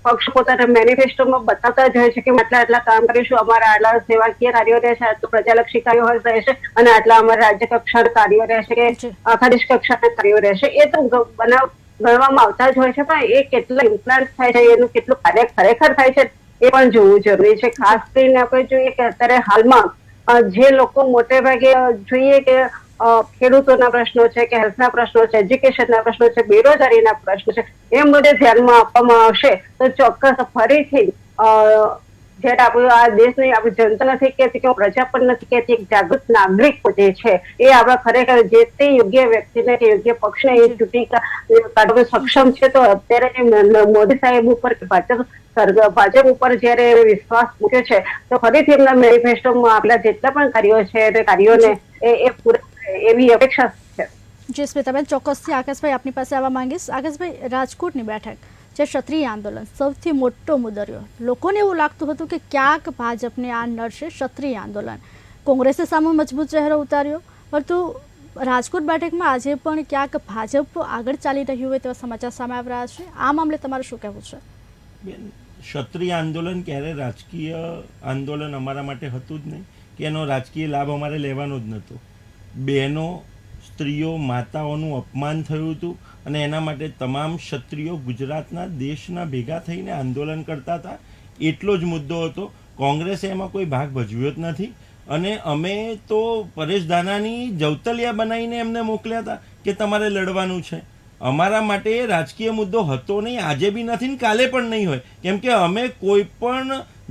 પક્ષ પોતાના મેનિફેસ્ટોમાં બતાવતા જ હોય છે કે આટલા કામ કરીશું, અમારા આટલા સેવાકીય કાર્યો રહેશે, આટલું પ્રજાલક્ષી કાર્યો રહેશે, અને આટલા અમારા રાજ્ય કક્ષાના કાર્યો રહેશે કે આખા દેશ કક્ષાના કાર્યો રહેશે. એ તો ગણવામાં આવતા જ હોય છે, પણ એ કેટલા ઇમ્પ્લાન્ટ થાય છે, એનું કેટલું કાર્ય ખરેખર થાય છે એ પણ જોવું જરૂરી છે. ખાસ કરીને આપણે જોઈએ કે અત્યારે હાલમાં જે લોકો મોટે ભાગે જોઈએ કે ખેડૂતોના પ્રશ્નો છે કે હેલ્થના પ્રશ્નો છે, એજ્યુકેશનના પ્રશ્નો છે, બેરોજગારીના પ્રશ્નો છે, એમ બધે ધ્યાનમાં આપવામાં આવશે તો ચોક્કસ ફરીથી જયારે આપણું આ દેશની આપણી જનતા નથી કહેતી કે પ્રજા પણ નથી કહેતી, એક જાગૃત નાગરિક જે છે એ આપણા ખરેખર જે તે યોગ્ય વ્યક્તિને કે યોગ્ય પક્ષને એ ચૂંટી કાઢવા સક્ષમ છે. તો અત્યારે મોદી સાહેબ ઉપર ભાજપ ઉપર જયારે વિશ્વાસ મૂક્યો છે તો ફરીથી એમના મેનિફેસ્ટોમાં આપેલા જેટલા પણ કાર્યો છે તે કાર્યોને એ પૂરા એવી અપેક્ષા છે. જી સ્મિતાબેન, ચોક્કસથી આકાશભાઈ આપની પાસે આવવા માંગીશ. આકાશભાઈ, રાજકોટની બેઠક જે ક્ષત્રિય આંદોલન સૌથી મોટો મુદ્દો રહ્યો, લોકોને એવું લાગતું હતું કે ક્યાંક ભાજપને આ નડશે ક્ષત્રિય આંદોલન. કોંગ્રેસે સામે મજબૂત ચહેરો ઉતાર્યો, પરંતુ રાજકોટ બેઠકમાં આજે પણ ક્યાંક ભાજપ આગળ ચાલી રહ્યું હોય તેવા સમાચાર સામે આવી રહ્યા છે. આ મામલે તમારું શું કહેવું છે? ક્ષત્રિય આંદોલન ક્યારે રાજકીય આંદોલન અમારા માટે હતું જ નહીં, કે એનો રાજકીય લાભ અમારે લેવાનો જ નહોતો. બહેનો, સ્ત્રીઓ, માતાઓનું અપમાન થયું હતું, અને એના માટે તમામ ક્ષત્રિયો ગુજરાતના દેશના ભેગા થઈને આંદોલન કરતા હતા. એટલો જ મુદ્દો હતો. કોંગ્રેસે એમાં કોઈ ભાગ ભજવ્યો જ નથી, અને અમે તો પરેશ ધાનાની જવતલિયા બનાવીને એમને મોકલ્યા હતા કે તમારે લડવાનું છે. અમારા માટે એ રાજકીય મુદ્દો હતો નહીં, આજે બી નથી ને કાલે પણ નહીં હોય, કેમ કે અમે કોઈ પણ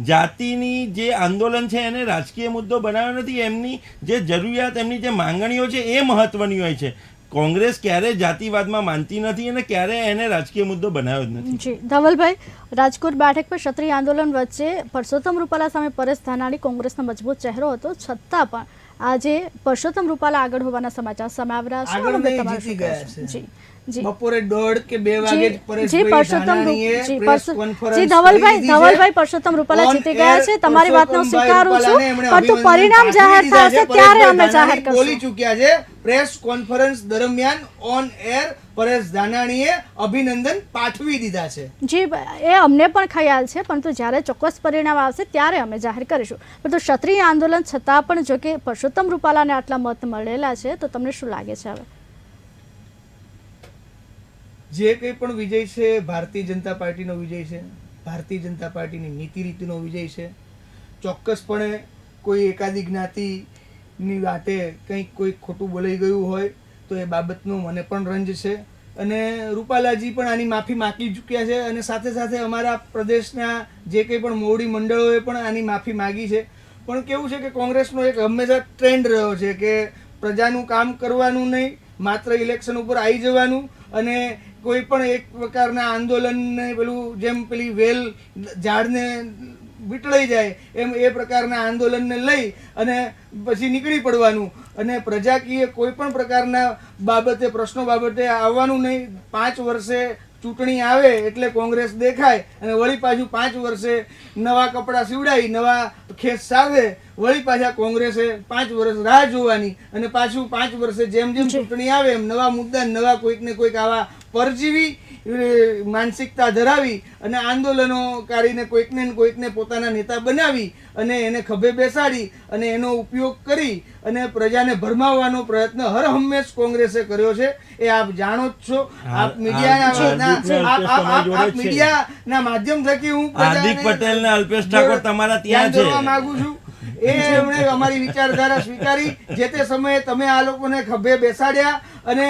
જાતિની જે આંદોલન છે એને રાજકીય મુદ્દો બનાવ્યો નથી. એમની જે જરૂરિયાત, એમની જે માંગણીઓ છે એ મહત્વની હોય છે. કોંગ્રેસ ક્યારેય જાતિવાદમાં માનતી નથી અને ક્યારેય એને રાજકીય મુદ્દો બનાવ્યો જ નથી. જી ધવલભાઈ, રાજકોટ બેઠક પર ક્ષત્રિય આંદોલન વચ્ચે પરસોત્તમ રૂપાલા સામે પરેશ ધાનાણી કોંગ્રેસનો મજબૂત ચહેરો હતો, છતાં પણ આજે પરસોત્તમ રૂપાલા આગળ હોવાના સમાચાર સામે આવી રહ્યા છે. આગળ હવે નહીં, તમારું જીતી શું ગયા કહેશો? છે. જી જી બપોરે 1:30 કે 2 વાગે જ પરેશભાઈ ધાનાણીએ પ્રેસ કોન્ફરન્સ જી કરી દીધી છે. ધવલભાઈ પરસોત્તમ રૂપાલા On જીતી ગયા air છે, તમારી વાતને હું પરસોત્તમભાઈ સ્વીકારું છું, રૂપાલાને એમણે પરંતુ અભિનંદન પરિણામ જાહેર પાઠવી થશે દીધા છે. ત્યારે અમે જાહેર પરેશભાઈ બોલી કરશું. ચૂક્યા છે. પ્રેસ કોન્ફરન્સ દરમિયાન ઓન એર પરેશ ધાનાણીએ અભિનંદન પાઠવી દીધા છે. જી એ અમને પણ ખ્યાલ છે, પરંતુ જ્યારે ચોક્કસ પરિણામ આવશે ત્યારે અમે જાહેર કરીશું. પરંતુ ક્ષત્રિય આંદોલન છતાં પણ જો કે પરસોત્તમ રૂપાલાને આટલા મત મળેલા છે, તો તમને શું લાગે છે હવે? જે કંઈ પણ વિજય છે ભારતીય જનતા પાર્ટીનો વિજય છે, ભારતીય જનતા પાર્ટીની નીતિ રીતિનો વિજય છે. ચોક્કસપણે કોઈ એકાદી જ્ઞાતિની વાતે કંઈક કોઈ ખોટું બોલાઈ ગયું હોય તો એ બાબતનો મને પણ રંજ છે, અને રૂપાલાજી પણ આની માફી માગી ચૂક્યા છે, અને સાથે સાથે અમારા પ્રદેશના જે કંઈ પણ મોવડી મંડળોએ પણ આની માફી માગી છે. પણ કેવું છે કે કોંગ્રેસનો એક હંમેશા ટ્રેન્ડ રહ્યો છે કે પ્રજાનું કામ કરવાનું નહીં, માત્ર ઇલેક્શન ઉપર આવી જવાનું, અને કોઈ પણ એક પ્રકારના આંદોલનને પેલું જેમ પેલી વેલ ઝાડને વીંટળાઈ જાય એમ એ પ્રકારના આંદોલનને લઈ અને પછી નીકળી પડવાનું, અને પ્રજાકીય કોઈ પણ પ્રકારના બાબતે, પ્રશ્નો બાબતે આવવાનું નહીં. 5 વર્ષે ચૂંટણી આવે એટલે કોંગ્રેસ દેખાય, અને વળી પાછું 5 વર્ષે નવા કપડાં સીવડાવી, નવા ખેસ સાવે, વળી પાછા કોંગ્રેસે 5 વર્ષ રાહ જોવાની, અને પાછું 5 વર્ષે જેમ જેમ ચૂંટણી આવે એમ નવા મુદ્દા, નવા કોઈક ને કોઈક આવા પરજીવી માનસિકતા ધરાવી અને આંદોલનો કાઢીને કોઈકને પોતાના નેતા બનાવી અને એને ખભે બેસાડી અને એનો ઉપયોગ કરી અને પ્રજાને ભરમાવવાનો પ્રયત્ન હર હંમેશ કોંગ્રેસે કર્યો છે. એ આપ જાણો જ છો. આપ મીડિયાના માધ્યમ થકી હું હાર્દિક પટેલ ને અલ્પેશ ઠાકોર તમારા ત્યાં છે. માંગુ છું એ એમણે અમારી વિચારધારા સ્વીકારી. જે તે સમયે તમે આ લોકોને ખભે બેસાડ્યા અને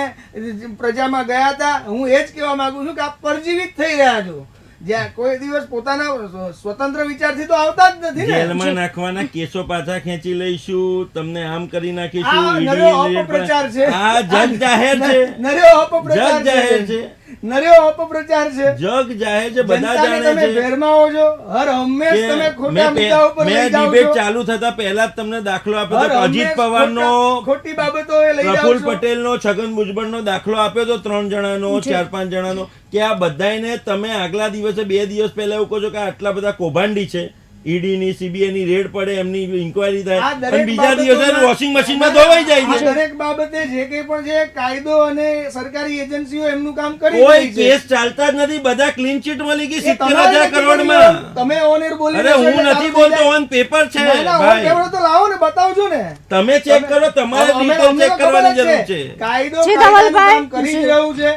પ્રજામાં ગયા હતા. હું એ જ કહેવા માંગુ છું કે આપ પરજીવિત થઈ રહ્યા છો. જ્યાં કોઈ દિવસ પોતાના સ્વતંત્ર વિચારથી તો આવતા જ નથી ને. જેલમાં નાખવાના કેસો પાછા ખેંચી લઈશું, તમને આમ કરી નાખીશું. આ નર્યો અપપ્રચાર છે. આ જગ જાહેર છે. નર્યો અપપ્રચાર જગ જાહેર છે. નર્યો અપપ્રચાર છે. જગ જાહેર છે, બધા જનતાને જાણે તમે છે. ભેરમાવો છો. હર હંમેશ તમે ખોટા મુદ્દા ઉપર લઈ મેં જાઓ ડિબેટ છો. ચાલુ થતા પહેલા જ તમને દાખલો આપ્યો હર હતો. અજીત હંમેશ પવારનો, ખોટી બાબતો લઈ જાઓ પ્રફુલ્લ છો. પટેલનો, છગન ભુજબળનો દાખલો આપ્યો તો 3 જણાનો, 4-5 જણાનો, કે આ બધાયને તમે આગલા દિવસે 2 દિવસ પહેલા એવું કહો છો કે આટલા બધા કૌભાંડી છે, ઈડી ની સીબીઆઈ ની રેડ પડે, એમની ઇન્કવાયરી થાય, આ દરેક અને બીજા દિવસે બાબતોમાં વોશિંગ મશીનમાં ધોવાઈ જાય આ છે. દરેક બાબતે જે કંઈ પણ છે કાયદો અને સરકારી એજન્સીઓ એમનું કામ કરી કોઈ રહી છે. કેસ ચાલતા જ નથી, બધા ક્લીન ચીટ મળી ગઈ એ તમારે 70,000 નથી કરોડમાં. બોલવું. તમે ઓન એર બોલી અરે રહ્યા છો હું એટલે નથી કામ થઈ બોલતો, જાય. ઓન પેપર છે ના, ના, on ભાઈ. camera તો લાવો ને, બતાવજો ને. તમે ચેક કરો, તમારે અમે- ડિટેલ અમને ચેક તો ખબર કરવાની જ જરૂર છે. કાયદો જી, કાયદાનું ધવલભાઈ. કામ કરી જ રહ્યું છે.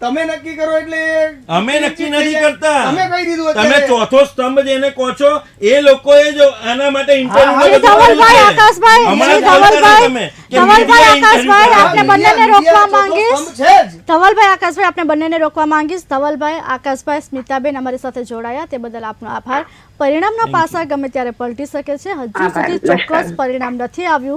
તમે નક્કી કરો એટલે અમે નક્કી નથી કરતા. તમે કહી દીધું તમે અત્યારે. ચોથો સ્તંભ જેને કહો છો એ લોકોએ જો આના માટે ઇન્ટરવ્યુ જી ધવલભાઈ, આકાશભાઈ, જી ધવલભાઈ, ધવલભાઈ, આકાશભાઈ, આપણે બંનેને રોકવા માંગીશ. સ્તંભ છે જ. ધવલભાઈ, આકાશભાઈ, આપણે બંનેને રોકવા માંગીશ. ધવલભાઈ, આકાશભાઈ, સ્મિતાબેન અમારી સાથે જોડાયા તે બદલ આપનો આભાર. પરિણામના પાસા ગમે ત્યારે પલટી શકે છે. હજુ સુધી ચોક્કસ પરિણામ નથી આવ્યું.